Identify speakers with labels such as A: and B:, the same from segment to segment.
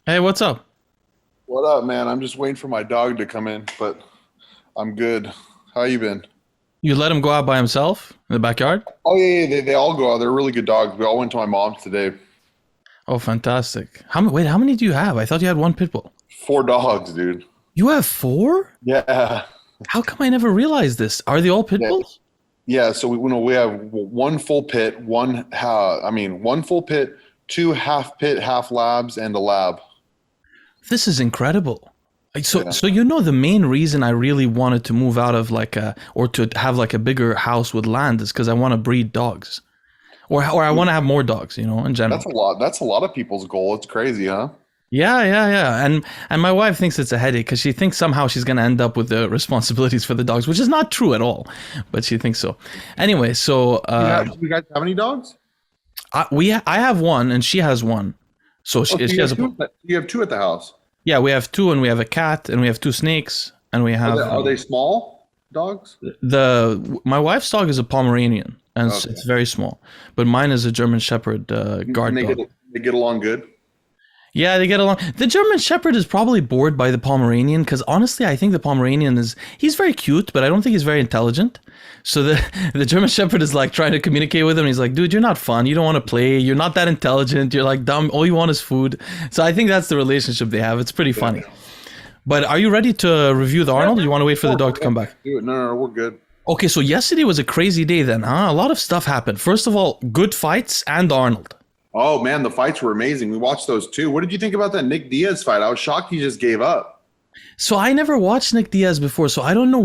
A: Hey, what's up?
B: What up, man? I'm just waiting for my dog to come in, but I'm good. How you been?
A: You let him go out by himself in the backyard?
B: Oh yeah, they all go out. They're really good dogs. We all went to my mom's today.
A: Oh, fantastic. Wait, how many do you have? I thought you had one pit bull.
B: Four dogs, dude.
A: You have four?
B: Yeah,
A: How come I never realized this? Are they all pit
B: yeah,
A: bulls?
B: yeah. So we have one full pit, one full pit, two half pit, half labs, and a lab.
A: This is incredible. So,
B: Yeah,
A: so you know the main reason I really wanted to move out of or to have like a bigger house with land is because I want to breed dogs, or I want to have more dogs, in
B: that's
A: general.
B: a lot. That's a lot of people's goal. It's crazy, huh?
A: Yeah, yeah, yeah. And my wife thinks it's a headache because she thinks somehow she's gonna end up with the responsibilities for the dogs, which is not true at all, but she thinks so. Anyway, so
B: You guys have any dogs?
A: I have one and she has one. So
B: Oh, so
A: she has a
B: you have two at the house.
A: yeah. We have two and we have a cat and we have two snakes and we
B: Are
A: have
B: they small dogs?
A: the my wife's dog is a Pomeranian and
B: Okay.
A: it's very small, but mine is a German Shepherd
B: And
A: guard dog.
B: they get along good.
A: Yeah, they get along. The German Shepherd is probably bored by the Pomeranian because honestly, I think the Pomeranian he's very cute, but I don't think he's very intelligent. So the German Shepherd is like trying to communicate with him. He's like, dude, you're not fun. You don't want to play. You're not that intelligent. You're like dumb. All you want is food. So I think that's the relationship they have. It's pretty funny. But are you ready to review the Arnold? Or you want to wait for the dog to come back?
B: No, no, we're good.
A: Okay, so yesterday was a crazy day then, huh? A lot of stuff happened. First of all, good fights and Arnold.
B: Oh man, the fights were amazing. We watched those too. What did you think about that Nick Diaz fight? I was shocked he just gave up.
A: So I never watched Nick Diaz before, so I don't know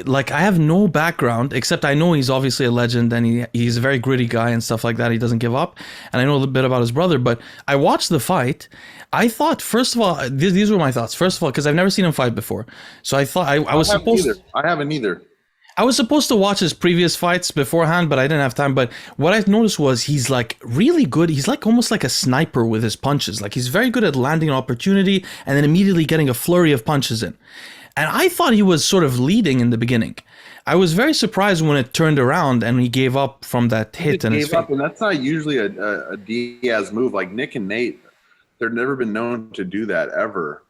A: like I have no background except I know he's obviously a legend and he's a very gritty guy and stuff like that. He doesn't give up, and I know a little bit about his brother. But I watched the fight. I thought first of all, these were my thoughts. First of all, because I've never seen him fight before, so I thought I was supposed.
B: I haven't either.
A: I was supposed to watch his previous fights beforehand, but I didn't have time. But what I noticed was he's like really good. He's like almost like a sniper with his punches. Like he's very good at landing an opportunity and then immediately getting a flurry of punches in. And I thought he was sort of leading in the beginning. I was very surprised when it turned around and he gave up from that
B: He
A: hit
B: just
A: in his
B: gave
A: face.
B: up, and that's not usually a Diaz move. Like Nick and Nate, they've never been known to do that ever.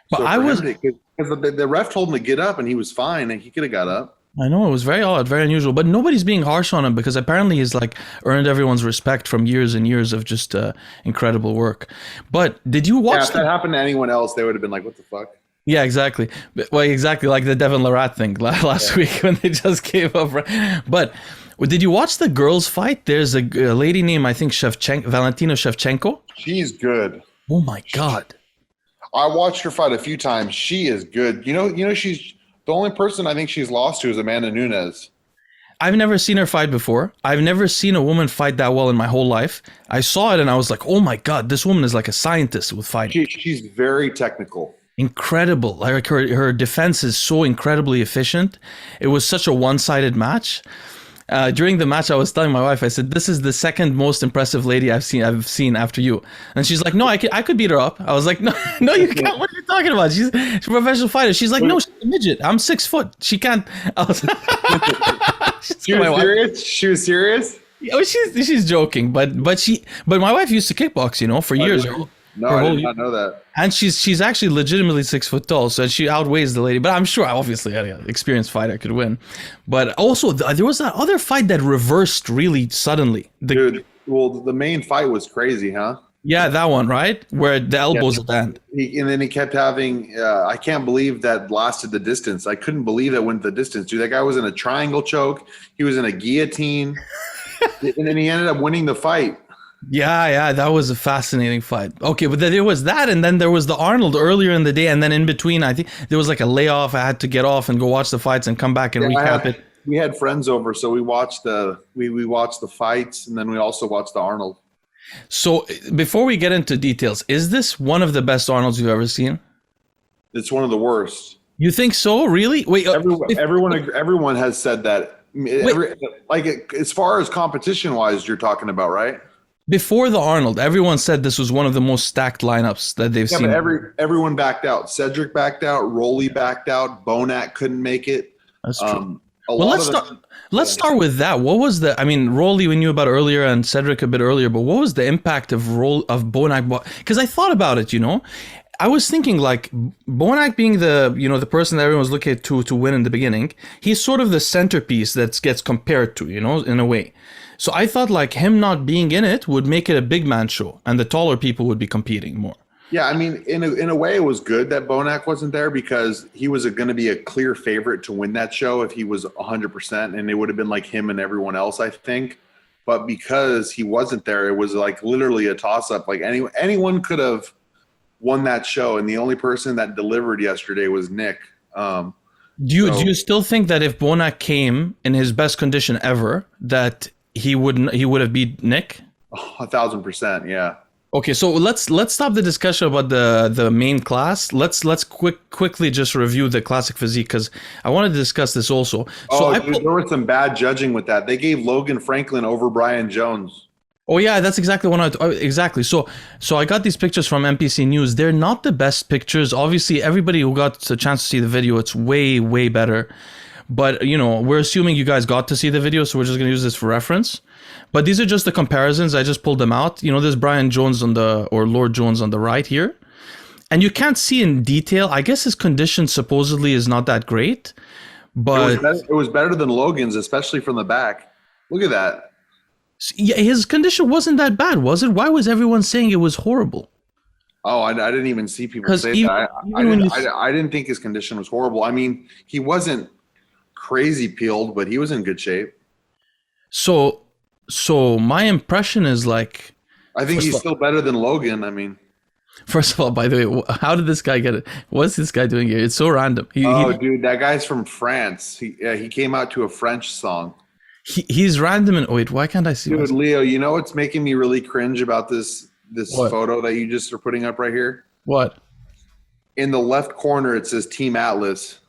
A: But
B: So
A: I
B: for him
A: was,
B: to, because the ref told him to get up, and he was fine, and he could have got up.
A: I know it was very odd, very unusual, but nobody's being harsh on him because apparently he's like earned everyone's respect from years and years of just incredible work. But did you
B: Yeah,
A: watch
B: if that
A: the
B: happened to anyone else, they would have been like, "What the fuck?"
A: Yeah, exactly. Well, exactly like the Devin Larratt thing last week when they just gave up. But did you watch the girls' fight? There's a lady named I think Valentina Shevchenko.
B: She's good.
A: Oh my god!
B: I watched her fight a few times. She is good. She's the only person I think she's lost to is Amanda Nunes.
A: I've never seen her fight before. I've never seen a woman fight that well in my whole life. I saw it and I was like, oh my god, this woman is like a scientist with fighting.
B: She's very technical.
A: Incredible. Like her defense is so incredibly efficient. It was such a one-sided match. During the match, I was telling my wife, I said, "This is the second most impressive lady I've seen after you." And she's like, "No, I could beat her up." I was like, "No, no, you can't. What are you talking about? She's a professional fighter." She's like, "No, she's a midget. I'm 6 foot. She can't." I was,
B: She was serious. She was serious.
A: oh, she's joking, but my wife used to kickbox, for
B: Oh,
A: years.
B: did you? No,
A: Her
B: I
A: whole
B: did not know that.
A: and she's actually legitimately 6 foot tall, so she outweighs the lady. But I'm sure, obviously, an experienced fighter could win. But also, there was that other fight that reversed really suddenly.
B: Dude, well, the main fight was crazy, huh?
A: Yeah, that one, right? Where the elbows at the end.
B: And then he kept having. I can't believe that lasted the distance. I couldn't believe that went the distance, dude. That guy was in a triangle choke. He was in a guillotine, and then he ended up winning the fight.
A: Yeah, that was a fascinating fight. Okay, but there was that, and then there was the Arnold earlier in the day, and then in between, I think there was like a layoff. I had to get off and go watch the fights and come back and recap it.
B: We had friends over, so we watched we watched the fights, and then we also watched the Arnold.
A: So before we get into details, is this one of the best Arnolds you've ever seen?
B: It's one of the worst.
A: You think so? Really? Wait,
B: Everyone has said that. As far as competition wise, you're talking about, right?
A: before the Arnold, everyone said this was one of the most stacked lineups that they've
B: Yeah,
A: seen.
B: but everyone backed out. Cedric backed out. Rolly backed out. Bonac couldn't make it.
A: That's true.
B: A
A: Well,
B: lot of them.
A: let's start with that. What was the? I mean, Rolly we knew about earlier, and Cedric a bit earlier. But what was the impact of Bonac? Because I thought about it. I was thinking like Bonac being the person that everyone was looking at to win in the beginning. He's sort of the centerpiece that gets compared to, in a way. So I thought like him not being in it would make it a big man show, and the taller people would be competing more.
B: Yeah, I mean, in a way, it was good that Bonac wasn't there because he was going to be a clear favorite to win that show if he was 100%, and it would have been like him and everyone else, I think. But because he wasn't there, it was like literally a toss-up. Like anyone could have won that show, and the only person that delivered yesterday was Nick.
A: Do you still think that if Bonac came in his best condition ever, that he would have beat Nick?
B: 1,000%, yeah.
A: Okay, so let's stop the discussion about the main class. Let's quickly just review the classic physique because I wanted to discuss this also.
B: There was some bad judging with that. They gave Logan Franklin over Brian Jones.
A: Oh yeah, that's exactly what exactly. So I got these pictures from NPC News. They're not the best pictures. Obviously, everybody who got a chance to see the video, it's way better. But we're assuming you guys got to see the video, so we're just gonna use this for reference. But these are just the comparisons. I just pulled them out. There's Brian Jones or Lord Jones on the right here. And you can't see in detail. I guess his condition supposedly is not that great. But
B: it was better than Logan's, especially from the back. Look at that.
A: Yeah, his condition wasn't that bad, was it? Why was everyone saying it was horrible?
B: Oh, I didn't even see people say that. I didn't think his condition was horrible. I mean, he wasn't crazy peeled, but he was in good shape.
A: So my impression is like,
B: I think he's still better than Logan. I mean,
A: first of all, by the way, how did this guy get it? What's this guy doing here? It's so random.
B: Dude, that guy's from France. He came out to a French song.
A: He's random and wait, why can't I see?
B: Dude, Leo, what's making me really cringe about this photo that you just are putting up right here?
A: What?
B: In the left corner, it says Team Atlas.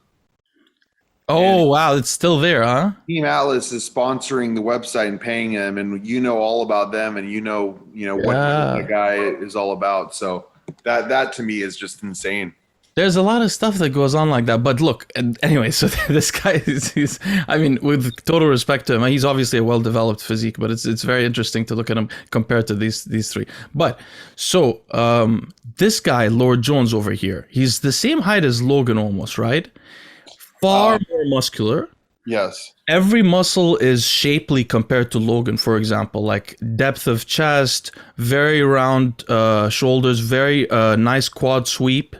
A: Oh, wow. It's still there, huh?
B: Team Atlas is sponsoring the website and paying them, and all about them, and what the guy is all about. So that to me is just insane.
A: There's a lot of stuff that goes on like that. But look, anyway, so this guy is I mean, with total respect to him, he's obviously a well-developed physique, but it's very interesting to look at him compared to these three. But so this guy, Lord Jones over here, he's the same height as Logan almost, right? Far more muscular.
B: Yes.
A: Every muscle is shapely compared to Logan, for example, like depth of chest, very round shoulders, very nice quad sweep.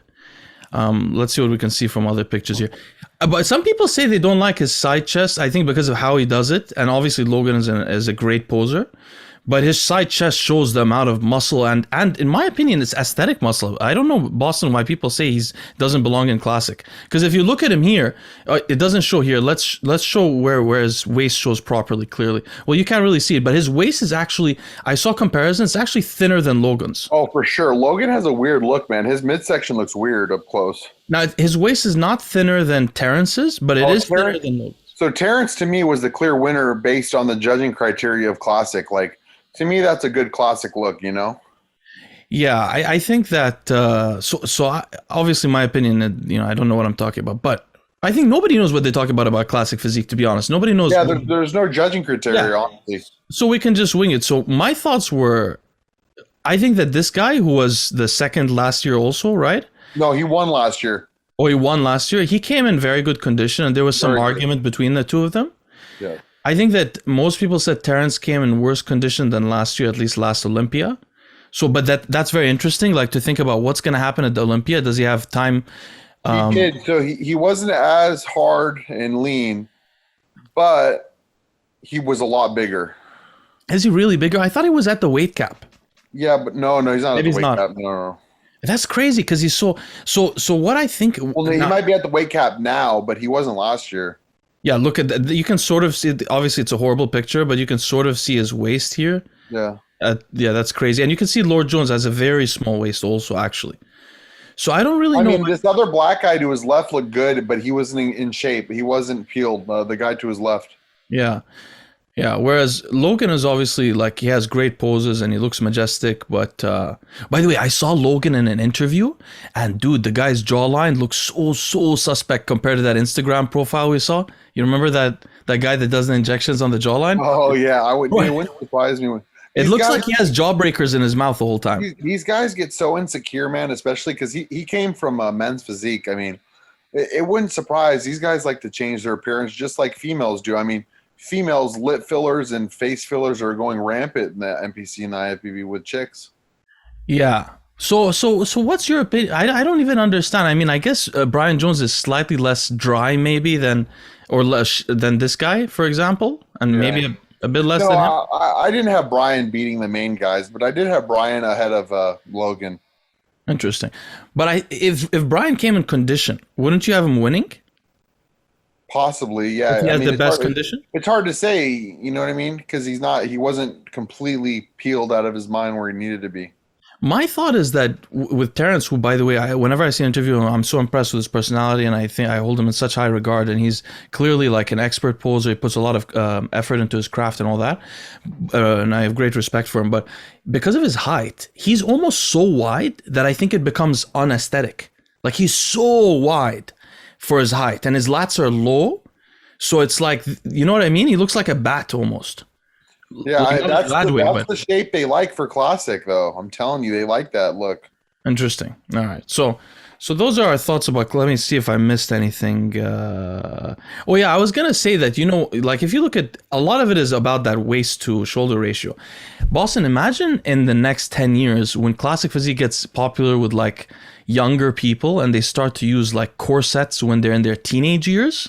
A: Let's see what we can see from other pictures here. But some people say they don't like his side chest, I think because of how he does it. And obviously Logan is a great poser. But his side chest shows the amount of muscle and in my opinion, it's aesthetic muscle. I don't know, Boston, why people say he doesn't belong in classic. Because if you look at him here, it doesn't show here. Let's show where his waist shows properly, clearly. Well, you can't really see it, but his waist is actually, I saw comparisons, it's actually thinner than Logan's.
B: Oh, for sure. Logan has a weird look, man. His midsection looks weird up close.
A: Now, his waist is not thinner than Terrence's, but it is thinner than Logan's.
B: So Terrence, to me, was the clear winner based on the judging criteria of classic. Like, to me, that's a good classic look,
A: Yeah, I think that. Obviously, my opinion, I don't know what I'm talking about, but I think nobody knows what they talk about classic physique. To be honest, nobody knows.
B: Yeah, there's no judging criteria, honestly.
A: So we can just wing it. So my thoughts were, I think that this guy who was the second last year, also, right?
B: No, he won last year.
A: Oh, he won last year. He came in very good condition, and there was some argument between the two of them.
B: Yeah.
A: I think that most people said Terrence came in worse condition than last year, at least last Olympia. So, but that's very interesting, like to think about what's going to happen at the Olympia. Does he have time?
B: He did. So he wasn't as hard and lean, but he was a lot bigger.
A: Is he really bigger? I thought he was at the weight cap.
B: Yeah, but no, he's not at the weight cap. No.
A: That's crazy because he's so what I think.
B: Well, he might be at the weight cap now, but he wasn't last year.
A: Yeah, look at that. You can sort of see, obviously it's a horrible picture, but you can sort of see his waist here.
B: Yeah.
A: Yeah, that's crazy. And you can see Lord Jones has a very small waist also, actually. So I don't really know.
B: I mean, this other black guy to his left looked good, but he wasn't in shape. He wasn't peeled, the guy to his left.
A: Yeah. Yeah, whereas Logan is obviously like he has great poses and he looks majestic. But by the way, I saw Logan in an interview, and dude, the guy's jawline looks so suspect compared to that Instagram profile we saw. You remember that guy that does the injections on the jawline?
B: Oh yeah, it wouldn't surprise me.
A: It looks like he has jawbreakers in his mouth the whole time.
B: These guys get so insecure, man, especially because he came from men's physique. I mean, it wouldn't surprise. These guys like to change their appearance just like females do. I mean, females lip fillers and face fillers are going rampant in the NPC and the IFBB with chicks.
A: Yeah. So what's your opinion? I don't even understand. I mean, I guess Brian Jones is slightly less dry maybe than this guy, for example, and maybe a bit less than him.
B: I didn't have Brian beating the main guys, but I did have Brian ahead of Logan.
A: Interesting. But if Brian came in condition, wouldn't you have him winning?
B: Possibly, yeah.
A: If he has the best condition?
B: It's hard to say, you know what I mean? Because he wasn't completely peeled out of his mind where he needed to be.
A: My thought is that with Terrence, who, by the way, whenever I see an interview, I'm so impressed with his personality, and I think I hold him in such high regard, and he's clearly like an expert poser. He puts a lot of effort into his craft and all that, and I have great respect for him. But because of his height, he's almost so wide that I think it becomes unaesthetic. Like, he's so wide for his height, and his lats are low, so it's like, you know what I mean? He looks like a bat almost.
B: Yeah, that's the shape they like for classic, though. I'm telling you, they like that look.
A: Interesting. All right, so those are our thoughts about. Let me see if I missed anything. Oh yeah, I was gonna say that, you know, like if you look at a lot of it is about that waist to shoulder ratio. Boston, imagine in the next 10 years when classic physique gets popular with like younger people and they start to use like corsets when they're in their teenage years,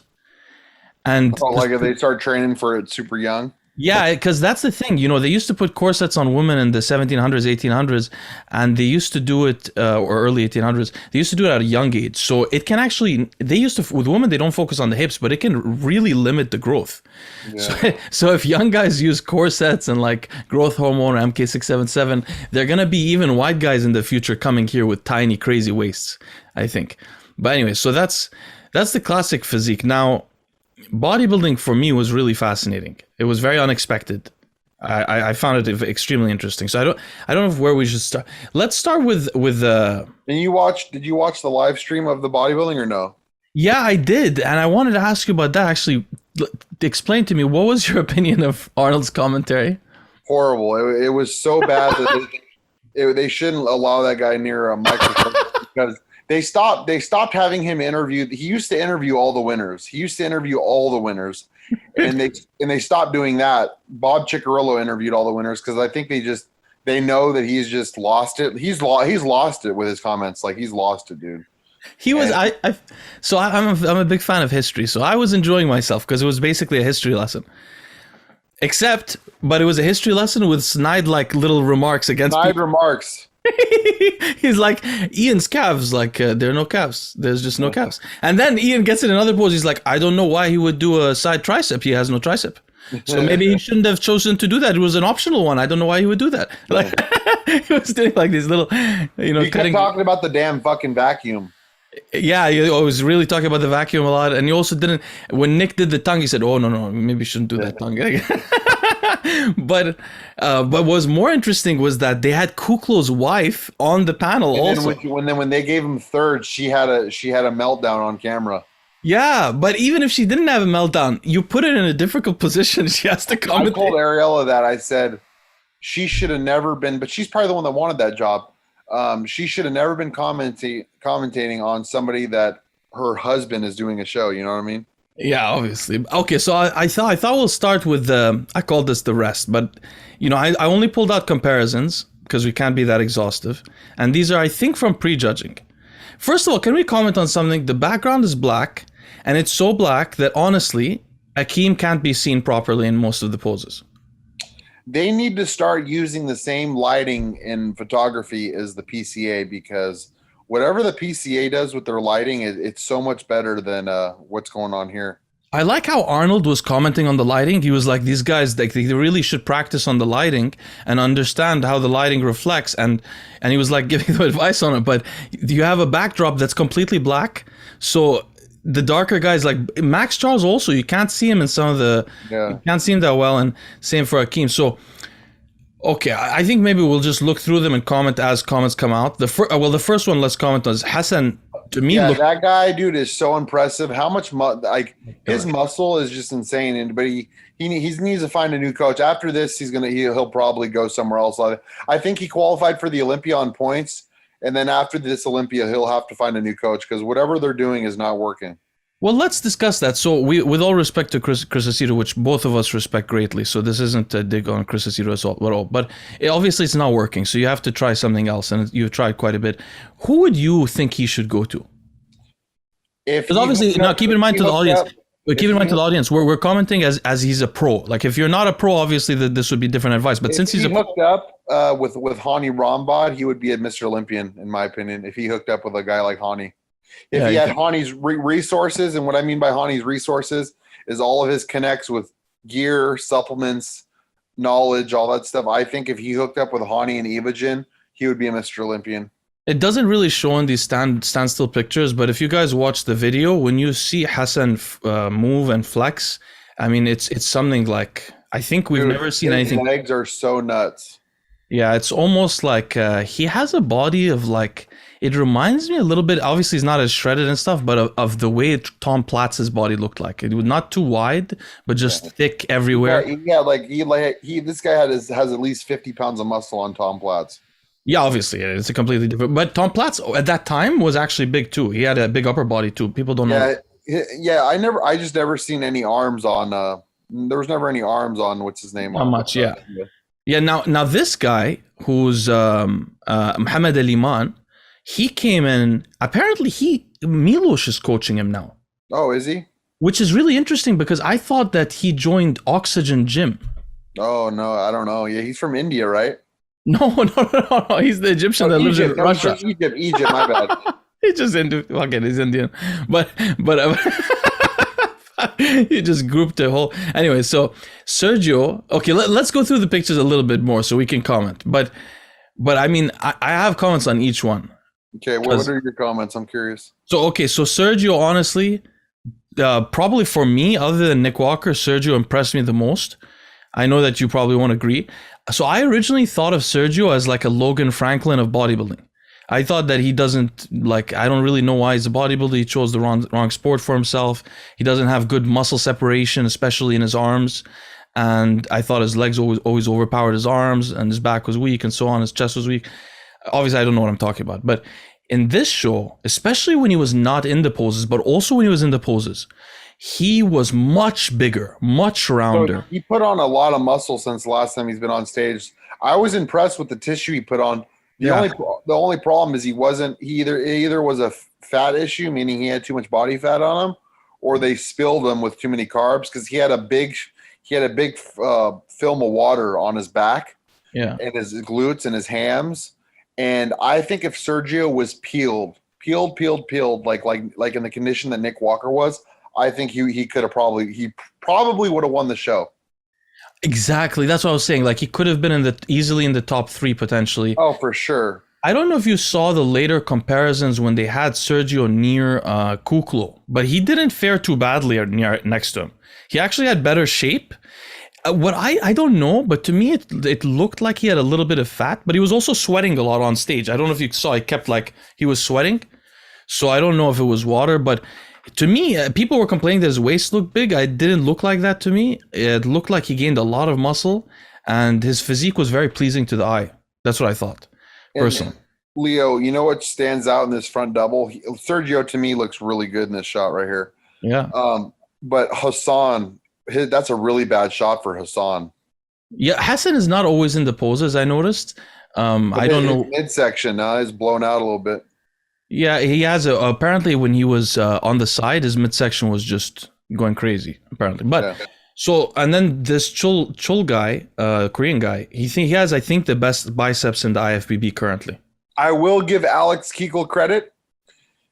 A: and
B: like if they start training for it super young.
A: Yeah, because that's the thing. You know, they used to put corsets on women in the 1700s, 1800s, and they used to do it, or early 1800s, they used to do it at a young age. So it can actually, with women, they don't focus on the hips, but it can really limit the growth. Yeah. So if young guys use corsets and like growth hormone or MK677, they're going to be even white guys in the future coming here with tiny, crazy waists, I think. But anyway, so that's the classic physique. Now, bodybuilding for me was really fascinating. It was very unexpected. I found it extremely interesting. So I don't know where we should start. Let's start with. And
B: did you watch the live stream of the bodybuilding or no?
A: Yeah, I did, and I wanted to ask you about that. Actually, explain to me, what was your opinion of Arnold's commentary?
B: Horrible. It was so bad that they shouldn't allow that guy near a microphone because. They stopped having him interviewed. He used to interview all the winners. And they stopped doing that. Bob Ciccarello interviewed all the winners because I think they know that he's just lost it. He's lost it with his comments. Like, he's lost it, dude.
A: He was I'm a big fan of history, so I was enjoying myself because it was basically a history lesson. But it was a history lesson with snide like little remarks against
B: remarks.
A: He's like, Iain's calves, like there are no calves. There's just no calves. And then Iain gets in another pose. He's like, I don't know why he would do a side tricep. He has no tricep. So maybe he shouldn't have chosen to do that. It was an optional one. I don't know why he would do that. Like, he was doing like these little, you know,
B: he kept talking about the damn fucking vacuum.
A: Yeah, he was really talking about the vacuum a lot. And he also didn't, when Nick did the tongue, he said, oh, no, maybe you shouldn't do that tongue. But what was more interesting was that they had Kuklo's wife on the panel
B: and
A: also.
B: When they gave him third, she had a meltdown on camera.
A: Yeah, but even if she didn't have a meltdown, you put it in a difficult position. She has to comment.
B: I told Ariella that. I said she should have never been, but she's probably the one that wanted that job. She should have never been commentating on somebody that her husband is doing a show. You know what I mean?
A: Yeah, obviously. Okay, so I thought we'll start with I called this the rest, but you know, I only pulled out comparisons because we can't be that exhaustive, and these are, I think, from prejudging. First of all, can we comment on something? The background is black, and it's so black that honestly, Akeem can't be seen properly in most of the poses.
B: They need to start using the same lighting in photography as the PCA, because whatever the PCA does with their lighting, it's so much better than what's going on here.
A: I like how Arnold was commenting on the lighting. He was like, these guys, they really should practice on the lighting and understand how the lighting reflects. And he was like giving them advice on it. But you have a backdrop that's completely black. So the darker guys like Max Charles also, you can't see him in some of the, you can't see him that well, and same for Akeem. So, okay, I think maybe we'll just look through them and comment as comments come out. The first one let's comment on is Hassan. To me,
C: that guy, dude, is so impressive. How much his muscle is just insane. But he needs to find a new coach. After this, he'll probably go somewhere else. I think he qualified for the Olympia on points, and then after this Olympia, he'll have to find a new coach because whatever they're doing is not working.
A: Well, let's discuss that. So, with all respect to Chris Aceto, which both of us respect greatly, so this isn't a dig on Chris Aceto at all, but obviously it's not working, so you have to try something else, and you've tried quite a bit. Who would you think he should go to? Because obviously, now keep in mind to the audience, we're commenting as he's a pro. Like, if you're not a pro, obviously this would be different advice, but since he's
C: hooked up with Hani Rambod, he would be a Mr. Olympian, in my opinion, if he hooked up with a guy like Hani. If he had Hani's resources, and what I mean by Hani's resources is all of his connects with gear, supplements, knowledge, all that stuff. I think if he hooked up with Hani and Evogen, he would be a Mr. Olympian.
A: It doesn't really show in these standstill pictures, but if you guys watch the video, when you see Hassan move and flex, I mean, it's something like, I think we've never seen anything.
C: His legs are so nuts.
A: Yeah, it's almost like he has a body of like, it reminds me a little bit, obviously he's not as shredded and stuff, but of the way Tom Platz's body looked like. It was not too wide, but just thick everywhere.
C: This guy has at least 50 pounds of muscle on Tom Platz.
A: Yeah, obviously it's a completely different. But Tom Platz at that time was actually big too. He had a big upper body too. People don't know.
C: Yeah. I just never seen any arms on. There was never any arms on. What's his name?
A: Not much. Yeah. Yeah. Now this guy who's Mohamed El Iman, he came in. Apparently, Milos is coaching him now.
C: Oh, is he?
A: Which is really interesting because I thought that he joined Oxygen Gym.
C: Oh no, I don't know. Yeah, he's from India, right?
A: No. He's the Egyptian that lives in Russia.
C: Egypt, my bad.
A: He's just he's Indian. But you just grouped the whole. Anyway, so Sergio. Okay, let's go through the pictures a little bit more so we can comment. But I mean, I have comments on each one.
C: Okay, what are your comments? I'm curious.
A: So Sergio, honestly, probably for me, other than Nick Walker, Sergio impressed me the most. I know that you probably won't agree. So I originally thought of Sergio as like a Logan Franklin of bodybuilding. I thought that he doesn't, like, I don't really know why he's a bodybuilder. He chose the wrong sport for himself. He doesn't have good muscle separation, especially in his arms. And I thought his legs always overpowered his arms, and his back was weak and so on. His chest was weak. Obviously, I don't know what I'm talking about. But in this show, especially when he was not in the poses, but also when he was in the poses, he was much bigger, much rounder.
C: So he put on a lot of muscle since the last time he's been on stage. I was impressed with the tissue he put on. The only problem is he either was a fat issue, meaning he had too much body fat on him, or they spilled him with too many carbs because he had a big film of water on his back, and his glutes and his hams. And I think if Sergio was peeled like in the condition that Nick Walker was, I think he probably would have won the show.
A: Exactly. That's what I was saying. Like, he could have been easily in the top 3 potentially.
C: Oh, for sure.
A: I don't know if you saw the later comparisons when they had Sergio near Kuklo, but he didn't fare too badly next to him. He actually had better shape. What I don't know, but to me it looked like he had a little bit of fat, but he was also sweating a lot on stage. I don't know if you saw, he was sweating. So I don't know if it was water, but to me, people were complaining that his waist looked big. It didn't look like that to me. It looked like he gained a lot of muscle, and his physique was very pleasing to the eye. That's what I thought, personally.
C: Leo, you know what stands out in this front double? Sergio, to me, looks really good in this shot right here.
A: Yeah.
C: But Hassan, that's a really bad shot for Hassan.
A: Yeah, Hassan is not always in the poses, I noticed. I don't know.
C: Midsection now is blown out a little bit.
A: Yeah, he has apparently when he was on the side, his midsection was just going crazy, apparently. But so, and then this Chul guy, Korean guy, he has, I think, the best biceps in the IFBB currently.
C: I will give Alex Keekle credit.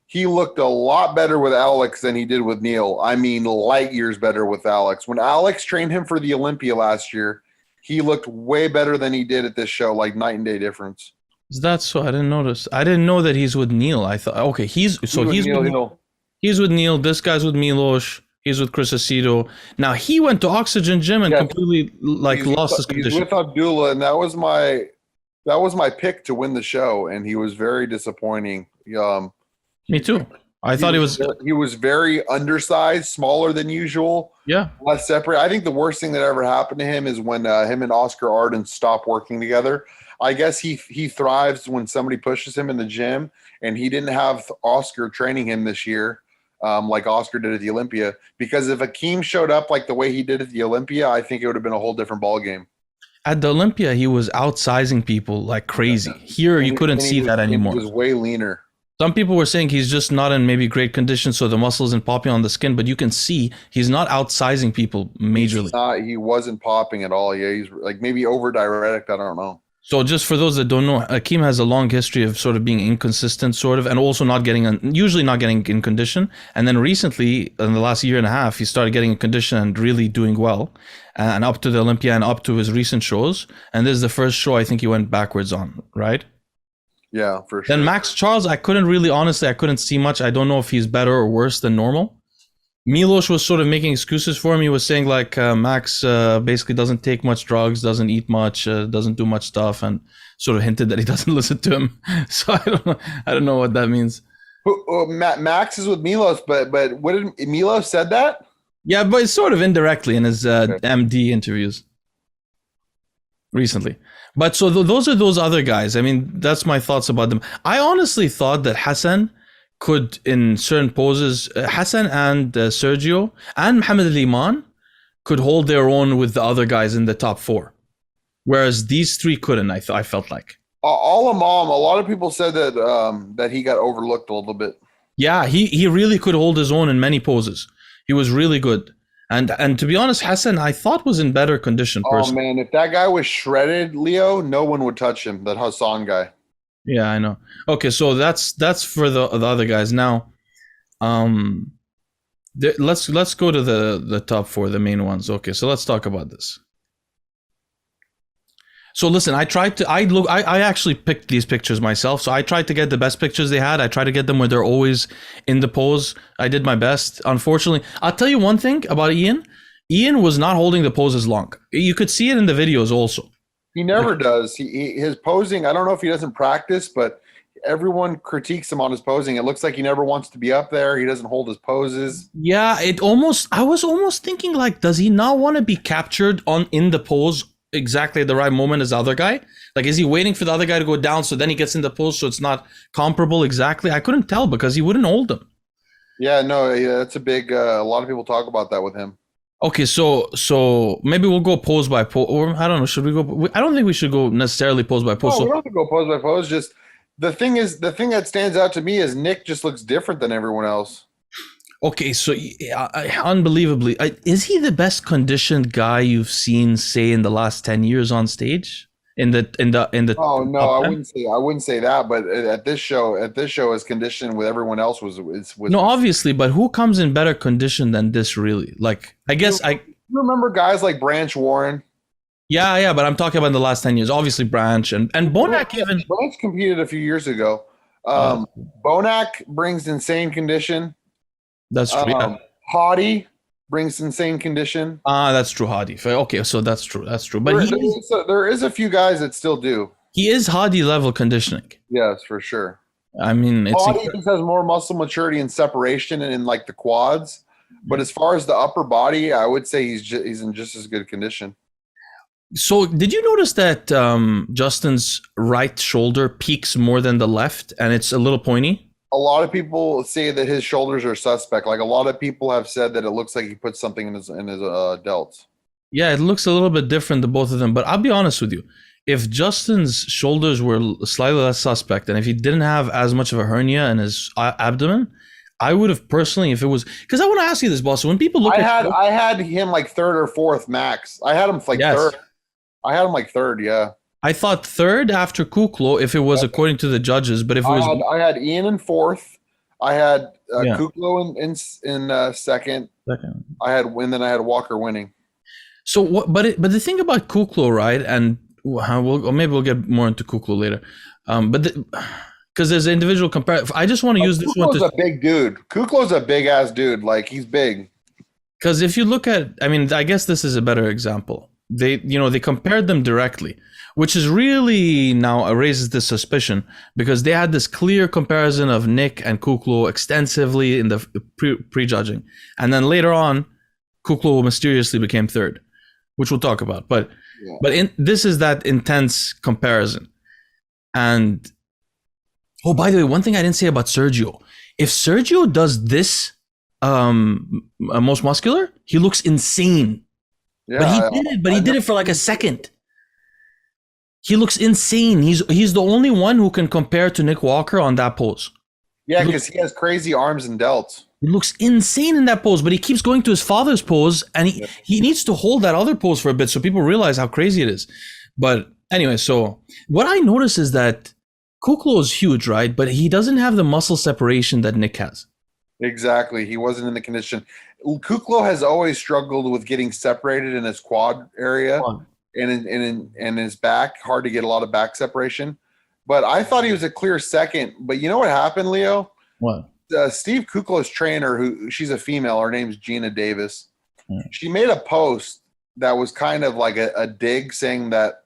C: He looked a lot better with Alex than he did with Neil. I mean, light years better with Alex. When Alex trained him for the Olympia last year, he looked way better than he did at this show, like night and day difference.
A: Is that so? I didn't notice. I didn't know that he's with Neil. I thought, okay, he's with Neil. He's with Neil. This guy's with Milos. He's with Chris Aceto. Now he went to Oxygen Gym and completely lost his condition.
C: He's with Abdullah, and that was my pick to win the show, and he was very disappointing.
A: Me too. I thought
C: he was very undersized, smaller than usual.
A: Yeah,
C: less separate. I think the worst thing that ever happened to him is when him and Oscar Arden stopped working together. I guess he thrives when somebody pushes him in the gym, and he didn't have Oscar training him this year like Oscar did at the Olympia. Because if Akeem showed up like the way he did at the Olympia, I think it would have been a whole different ballgame.
A: At the Olympia, he was outsizing people like crazy. Here, you couldn't see that anymore.
C: He was way leaner.
A: Some people were saying he's just not in maybe great condition, so the muscle isn't popping on the skin, but you can see he's not outsizing people majorly.
C: He wasn't popping at all. Yeah, he's like maybe over diuretic. I don't know.
A: So just for those that don't know, Akeem has a long history of sort of being inconsistent, sort of, and also usually not getting in condition. And then recently, in the last year and a half, he started getting in condition and really doing well, and up to the Olympia and up to his recent shows. And this is the first show I think he went backwards on, right?
C: Yeah, for sure.
A: Then Max Charles, I couldn't see much. I don't know if he's better or worse than normal. Milos was sort of making excuses for him. He was saying like Max basically doesn't take much drugs, doesn't eat much, doesn't do much stuff, and sort of hinted that he doesn't listen to him. So I don't know what that means.
C: Max is with Milos, but what did Milos said that?
A: Yeah, but it's sort of indirectly in his MD interviews recently. But so those are those other guys. I mean, that's my thoughts about them. I honestly thought that Hassan could, in certain poses, Hassan and Sergio and Mohamed Ali Iman could hold their own with the other guys in the top 4. Whereas these 3 couldn't, I felt like.
C: All Imam, a lot of people said that he got overlooked a little bit.
A: Yeah, he really could hold his own in many poses. He was really good. And to be honest, Hassan, I thought was in better condition personally.
C: Oh, man, if that guy was shredded, Leo, no one would touch him, that Hassan guy.
A: Yeah, I know. Okay, so that's for the other guys. Now, let's go to the top 4, the main ones. Okay, so let's talk about this. So listen, I actually picked these pictures myself. So I tried to get the best pictures they had. I tried to get them where they're always in the pose. I did my best. Unfortunately, I'll tell you one thing about Iain. Iain was not holding the poses long. You could see it in the videos also.
C: He never does. His posing, I don't know if he doesn't practice, but everyone critiques him on his posing. It looks like he never wants to be up there. He doesn't hold his poses.
A: Yeah, I was almost thinking like, does he not want to be captured in the pose exactly at the right moment as the other guy? Like, is he waiting for the other guy to go down so then he gets in the pose so it's not comparable exactly? I couldn't tell because he wouldn't hold them.
C: Yeah, no, that's a big, a lot of people talk about that with him.
A: Okay, so maybe we'll go pose by pose, or I don't know. Should we go? I don't think we should go necessarily pose by pose.
C: No, we don't have to go pose by pose. Just the thing that stands out to me is Nick just looks different than everyone else.
A: Okay, so unbelievably, is he the best conditioned guy you've seen, say, in the last 10 years on stage? In the
C: Oh no, I wouldn't say that. But at this show, his condition with everyone else was
A: no, obviously. But who comes in better condition than this? Really, like I guess
C: you remember guys like Branch Warren.
A: Yeah, but I'm talking about in the last 10 years. Obviously, Branch and Bonac even.
C: Branch competed a few years ago. Bonac brings insane condition.
A: That's true. Yeah.
C: Hottie brings insane condition.
A: That's true, Hadi. Okay, so that's true. But
C: there is a few guys that still do.
A: He is Hadi level conditioning.
C: Yes, for sure.
A: I mean,
C: Hadi just has more muscle maturity and separation in like the quads. But as far as the upper body, I would say he's in just as good condition.
A: So did you notice that Justin's right shoulder peaks more than the left and it's a little pointy?
C: A lot of people say that his shoulders are suspect. Like a lot of people have said that it looks like he put something in his delts. Yeah,
A: it looks a little bit different to both of them. But I'll be honest with you. If Justin's shoulders were slightly less suspect and if he didn't have as much of a hernia in his abdomen, I would have personally, if it was, because I want to ask you this, boss. So when people look
C: I had him like 3rd or 4th max. I had him like 3rd. I had him like 3rd, yeah.
A: I thought 3rd after Kuklo if it was according to the judges, but if it was,
C: I had Iain in 4th. I had Kuklo in 2nd. And then I had Walker winning.
A: So what? But the thing about Kuklo, right? And maybe we'll get more into Kuklo later. But because there's individual compare. I just want to use this one
C: Kuklo's
A: to,
C: a big dude. Kuklo's a big ass dude. Like, he's big.
A: because if you look at, I mean, I guess this is a better example. They compared them directly, which is really now raises this suspicion, because they had this clear comparison of Nick and Kuklo extensively in the prejudging, and then later on, Kuklo mysteriously became third, which we'll talk about. But this is that intense comparison. And by the way, one thing I didn't say about Sergio: if Sergio does this, most muscular, he looks insane.
C: Yeah,
A: but he did it for like a second. He looks insane. He's the only one who can compare to Nick Walker on that pose.
C: Yeah, because he has crazy arms and delts.
A: He looks insane in that pose, but he keeps going to his father's pose, and he needs to hold that other pose for a bit so people realize how crazy it is. But anyway, so what I notice is that Kuklo is huge, right? But he doesn't have the muscle separation that Nick has.
C: Exactly. He wasn't in the condition. Kuklo has always struggled with getting separated in his quad area and in his back. Hard to get a lot of back separation. But I thought he was a clear second. But you know what happened, Leo?
A: What?
C: Steve Kuklo's trainer, she's a female, her name's Gina Davis. She made a post that was kind of like a dig, saying that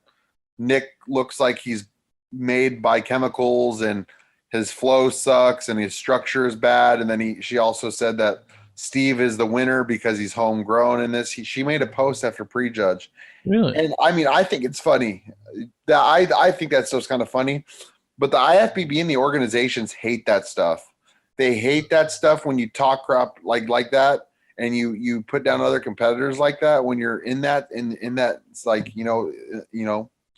C: Nick looks like he's made by chemicals and his flow sucks and his structure is bad. And then she also said that Steve is the winner because he's homegrown in this. She made a post after prejudge.
A: Really?
C: And I mean, I think it's funny. I think that stuff's kind of funny. But the IFBB and the organizations hate that stuff. They hate that stuff when you talk crap like that, and you put down other competitors like that. When you're in that, it's like, training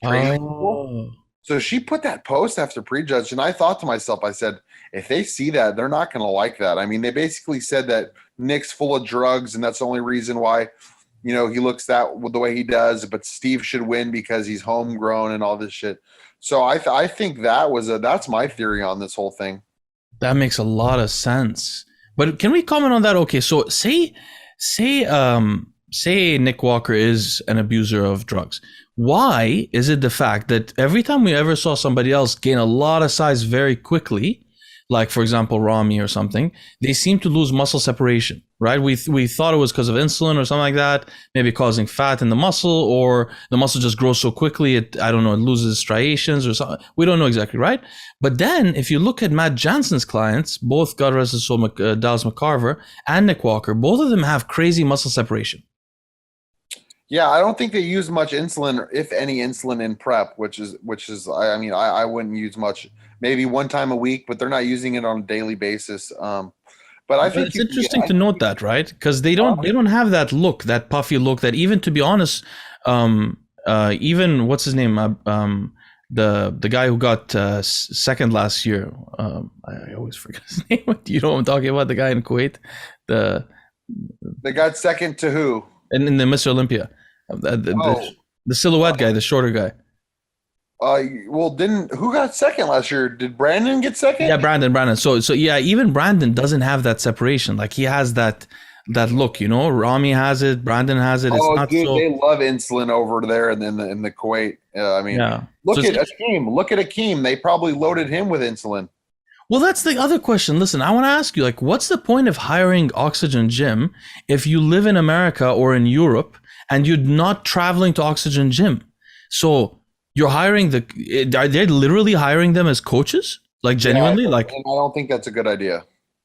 C: people. So she put that post after prejudge, and I thought to myself, I said, if they see that, they're not going to like that. I mean, they basically said that Nick's full of drugs, and that's the only reason why, he looks the way he does. But Steve should win because he's homegrown and all this shit. So I think that's my theory on this whole thing.
A: That makes a lot of sense. But can we comment on that? Okay, so say Nick Walker is an abuser of drugs. Why is it the fact that every time we ever saw somebody else gain a lot of size very quickly, like for example Ramy or something, they seem to lose muscle separation, right? We thought it was because of insulin or something like that, maybe causing fat in the muscle, or the muscle just grows so quickly it loses striations or something. We don't know exactly, right? But then if you look at Matt Jansen's clients, both God rest his soul, Dallas McCarver and Nick Walker, both of them have crazy muscle separation.
C: Yeah, I don't think they use much insulin, if any insulin, in prep, which is I wouldn't use much, maybe one time a week, but they're not using it on a daily basis. But I think
A: it's interesting to note that, right? Because they don't have that look, that puffy look, that even, to be honest, even what's his name, the guy who got second last year, I always forget his name. You know what I'm talking about? The guy in Kuwait,
C: they got second to who?
A: In the Mr. Olympia. The silhouette guy, the shorter guy.
C: Who got second last year? Did Brandon get second?
A: Yeah, Brandon. So yeah, even Brandon doesn't have that separation. Like, he has that look, Ramy has it, Brandon has it. It's not
C: dude,
A: so...
C: they love insulin over there in the Kuwait. Look at Akeem. Look at Akeem. They probably loaded him with insulin.
A: Well, that's the other question. Listen, I want to ask you, like, what's the point of hiring Oxygen Gym if you live in America or in Europe and you're not traveling to Oxygen Gym? So you're hiring are they literally hiring them as coaches? Like, genuinely?
C: And I don't think that's a good idea.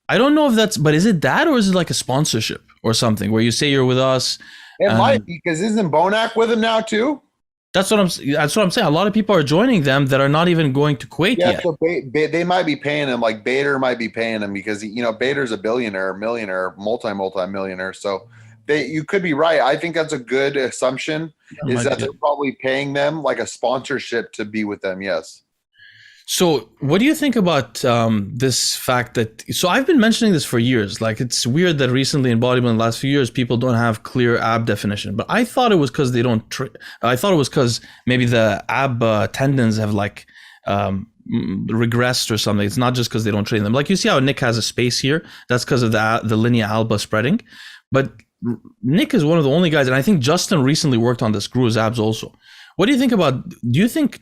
A: I don't know if but is it that, or is it like a sponsorship or something where you say you're with us?
C: It might be, because isn't Bonac with him now too? That's what I'm
A: saying. A lot of people are joining them that are not even going to Kuwait yet.
C: So they might be paying him, like Bader might be paying him, because Bader's a billionaire, millionaire, multi-millionaire. So you could be right. I think that's a good assumption, is that they're probably paying them like a sponsorship to be with them. Yes.
A: So what do you think about this fact that, so I've been mentioning this for years, like, it's weird that recently in bodybuilding, the last few years, people don't have clear ab definition, but I thought it was because they don't, I thought it was because maybe the ab tendons have like regressed or something. It's not just because they don't train them. Like, you see how Nick has a space here? That's because of the linea alba spreading. But Nick is one of the only guys, and I think Justin recently worked on this, grew his abs also, What do you think about? Do you think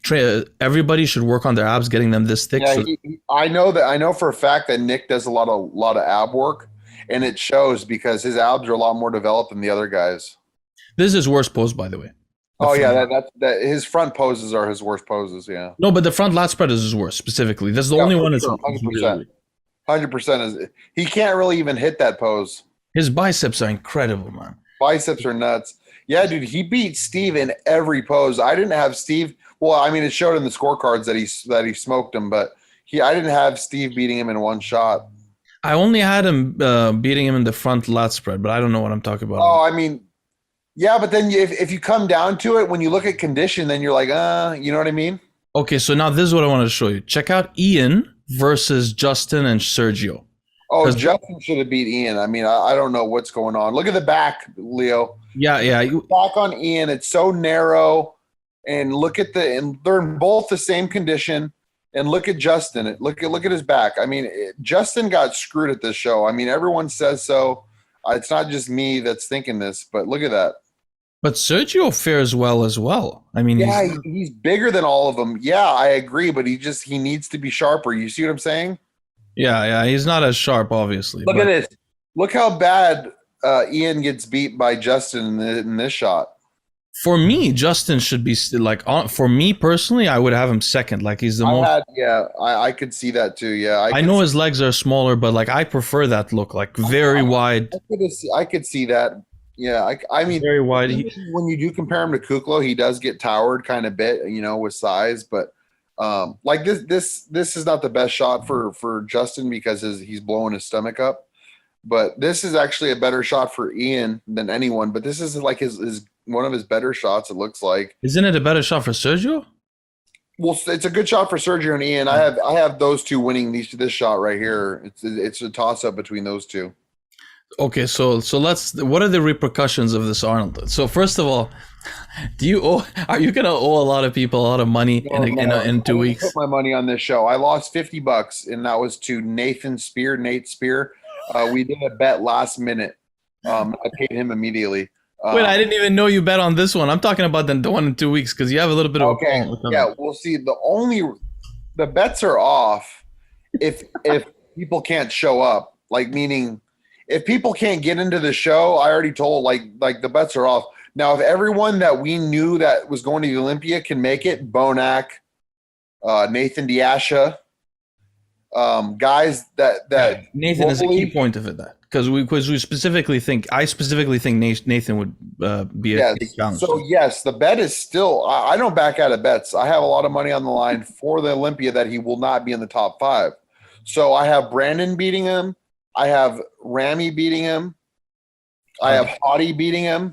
A: everybody should work on their abs, getting them this thick?
C: Yeah, I know for a fact that Nick does a lot of ab work, and it shows because his abs are a lot more developed than the other guys.
A: This is his worst pose, by the way.
C: That his front poses are his worst poses. Yeah.
A: No, but the front lat spread is his worst specifically. That's the only one that's
C: 100%. 100% is he can't really even hit that pose.
A: His biceps are incredible, man.
C: Biceps are nuts. Yeah, dude, he beat Steve in every pose. I didn't have Steve. Well, I mean, it showed in the scorecards that he smoked him, but I didn't have Steve beating him in one shot.
A: I only had him beating him in the front lat spread, but I don't know what I'm talking about.
C: Oh, I mean, yeah, but then if you come down to it, when you look at condition, then you're like, you know what I mean?
A: Okay, so now this is what I want to show you. Check out Iain versus Justin and Sergio.
C: Oh, Justin should have beat Iain. I mean, I don't know what's going on. Look at the back, Leo.
A: Yeah.
C: Back on Iain, it's so narrow. And look at and they're in both the same condition. And look at Justin. Look at his back. I mean, Justin got screwed at this show. I mean, everyone says so. It's not just me that's thinking this, but look at that.
A: But Sergio fares well as well. I mean,
C: yeah, he's bigger than all of them. Yeah, I agree, but he needs to be sharper. You see what I'm saying?
A: Yeah, he's not as sharp, obviously.
C: Look at this. Look how bad Iain gets beat by Justin in this shot.
A: For me, Justin should be for me personally, I would have him second. Like he's the most.
C: I could see that too. Yeah,
A: I know his legs are smaller, but like I prefer that look, like very wide.
C: I could see that. Yeah, I mean,
A: very wide.
C: When you do compare him to Kuklo, he does get towered kind of bit, with size. But like this is not the best shot for Justin because he's blowing his stomach up. But this is actually a better shot for Iain than anyone. But this is like his one of his better shots. It looks like.
A: Isn't it a better shot for Sergio?
C: Well, it's a good shot for Sergio and Iain. I have those two winning this shot right here. It's a toss up between those two.
A: Okay, so what are the repercussions of this, Arnold? So first of all, are you gonna owe a lot of people a lot of money in 2 weeks?
C: I put my money on this show. I lost $50, and that was to Nate Spear. We did a bet last minute. I paid him immediately.
A: Wait, I didn't even know you bet on this one. I'm talking about the one in 2 weeks because you have a little bit of
C: okay. Yeah, we'll see. The bets are off if people can't show up. Like meaning. If people can't get into the show, I already told like the bets are off. Now, if everyone that we knew that was going to the Olympia can make it, Bonac, Nathan Diasha, guys that
A: Nathan is a key point of it, because I specifically think Nathan would be a big challenge.
C: So yes, the bet is still. I don't back out of bets. I have a lot of money on the line for the Olympia that he will not be in the top 5. So I have Brandon beating him. I have Ramy beating him. I have Hottie beating him.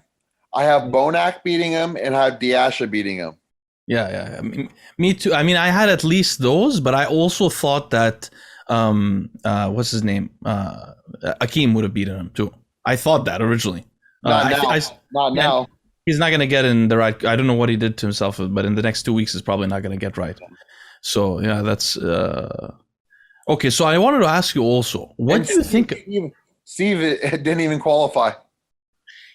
C: I have Bonac beating him, and I have Diasha beating him.
A: Yeah. I mean, me too. I mean, I had at least those, but I also thought that what's his name? Akeem would have beaten him too. I thought that originally.
C: Not now.
A: He's not going to get in the right. I don't know what he did to himself, but in the next 2 weeks, he's probably not going to get right. So yeah, that's. Okay, so I wanted to ask you also, what do you think?
C: Steve didn't even qualify.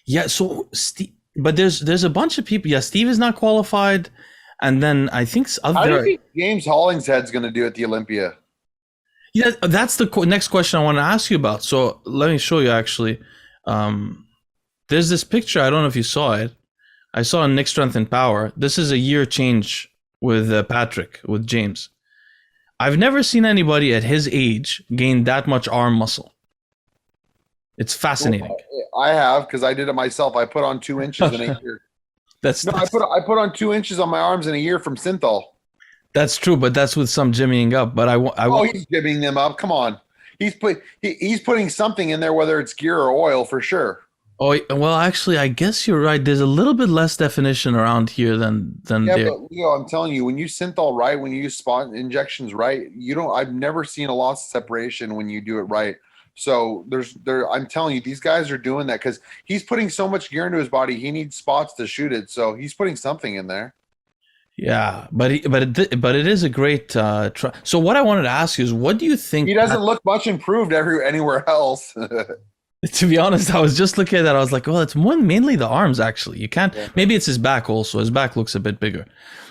A: Yeah, so Steve, but there's a bunch of people. Yeah, Steve is not qualified, and then I think
C: How do you think James Hollingshead's going to do at the Olympia?
A: Yeah, that's the next question I want to ask you about. So let me show you actually. There's this picture. I don't know if you saw it. I saw in Nick Strength and Power. This is a year change with with James. I've never seen anybody at his age gain that much arm muscle. It's fascinating.
C: I have, because I did it myself. I put on 2 inches in a year. I put on 2 inches on my arms in a year from Synthol.
A: That's true, but that's with some jimmying up. But
C: he's jimmying them up. Come on, he's putting something in there, whether it's gear or oil, for sure.
A: Oh well, actually, I guess you're right. There's a little bit less definition around here than there.
C: But Leo, I'm telling you, when you Synthol right, when you use spot injections right, I've never seen a loss of separation when you do it right. So I'm telling you, these guys are doing that because he's putting so much gear into his body. He needs spots to shoot it, so he's putting something in there.
A: Yeah, but it is a great try. So what I wanted to ask you is, what do you think?
C: He doesn't look much improved anywhere else.
A: To be honest, I was just looking at that. I was like, well, it's mainly the arms, actually. You can't, maybe it's his back also. His back looks a bit bigger.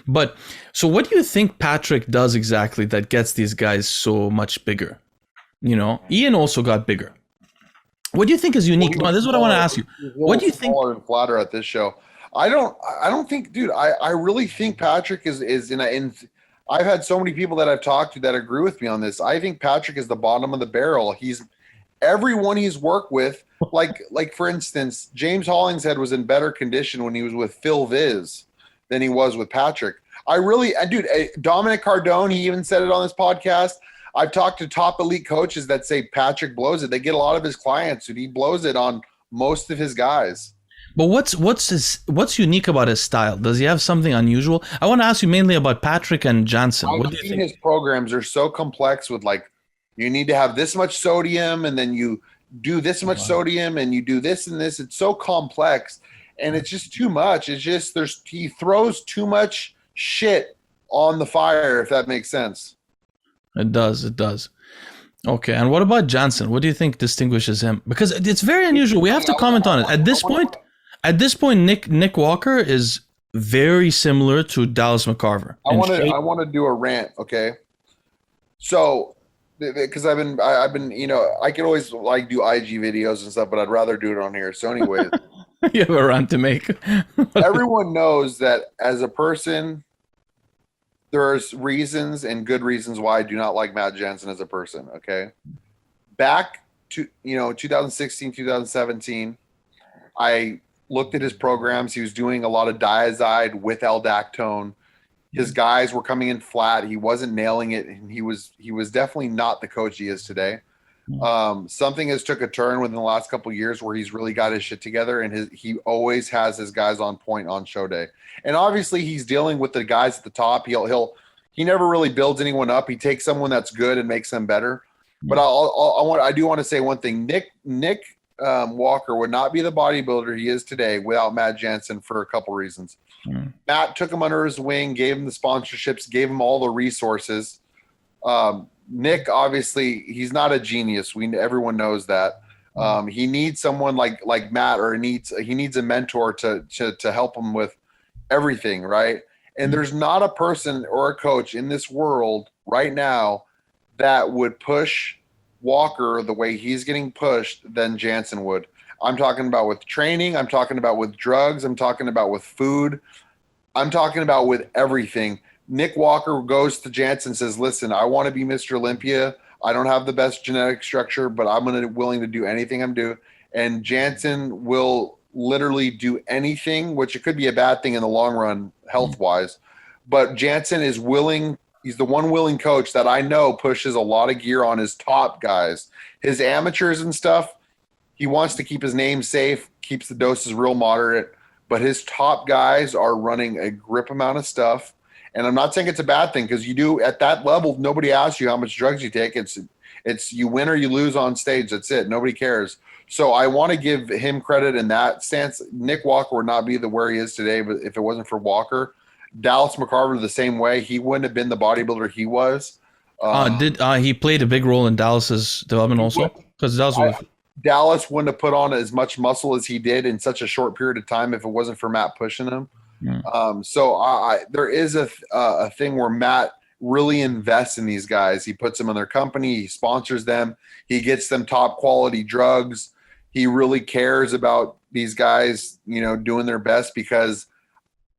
A: But, so what do you think Patrick does exactly that gets these guys so much bigger? You know, Iain also got bigger. What do you think is unique? No, this is what I want to ask you. What do you think?
C: Smaller and flatter at this show. I don't think, dude. I really think Patrick is in. I've had so many people that I've talked to that agree with me on this. I think Patrick is the bottom of the barrel. He's everyone he's worked with. Like for instance, James Hollingshead was in better condition when he was with Phil Viz than he was with Patrick. Dude, Dominic Cardone, he even said it on this podcast. I've talked to top elite coaches that say Patrick blows it. They get a lot of his clients, and he blows it on most of his guys.
A: But what's unique about his style? Does he have something unusual? I want to ask you mainly about Patrick and Jansen. What do you think?
C: His programs are so complex with like, you need to have this much sodium, and then you do this much sodium, and you do this and this. It's so complex, and it's just too much. It's just he throws too much shit on the fire, if that makes sense.
A: It does. Okay, and what about Jansen? What do you think distinguishes him? Because it's very unusual. We have to comment on it. At this point, Nick Walker is very similar to Dallas McCarver.
C: I want to do a rant, okay? So, because I've been, you know, I could always like do IG videos and stuff, but I'd rather do it on here. So, anyways,
A: you have a rant to make.
C: Everyone knows that as a person, there's reasons and good reasons why I do not like Matt Jansen as a person, okay? Back to, 2016, 2017, I looked at his programs. He was doing a lot of diazide with aldactone. His guys were coming in flat. He wasn't nailing it, and he was definitely not the coach he is today. Something has took a turn within the last couple of years where he's really got his shit together, and he always has his guys on point on show day. And obviously he's dealing with the guys at the top. He never really builds anyone up. He takes someone that's good and makes them better. But I do want to say one thing. Nick Walker would not be the bodybuilder he is today without Matt Jansen for a couple reasons. Matt took him under his wing, gave him the sponsorships, gave him all the resources. Nick, obviously, he's not a genius. Everyone knows that. He needs someone like Matt, or he needs a mentor to help him with everything, right? And there's not a person or a coach in this world right now that would push Walker the way he's getting pushed than Jansen would. I'm talking about with training. I'm talking about with drugs. I'm talking about with food. I'm talking about with everything. Nick Walker goes to Jansen and says, listen, I want to be Mr. Olympia. I don't have the best genetic structure, but I'm willing to do anything I'm doing. And Jansen will literally do anything, which it could be a bad thing in the long run, health-wise. But Jansen is willing. He's the one willing coach that I know pushes a lot of gear on his top guys. His amateurs and stuff, he wants to keep his name safe, keeps the doses real moderate. But his top guys are running a grip amount of stuff. And I'm not saying it's a bad thing, because you do at that level, nobody asks you how much drugs you take. It's you win or you lose on stage. That's it. Nobody cares. So I want to give him credit in that stance. Nick Walker would not be where he is today, but if it wasn't for Walker. Dallas McCarver the same way. He wouldn't have been the bodybuilder he was.
A: Did he played a big role in Dallas's development also? Because
C: Dallas wouldn't have put on as much muscle as he did in such a short period of time if it wasn't for Matt pushing him. So there is a thing where Matt really invests in these guys. He puts them in their company. He sponsors them. He gets them top quality drugs. He really cares about these guys, doing their best, because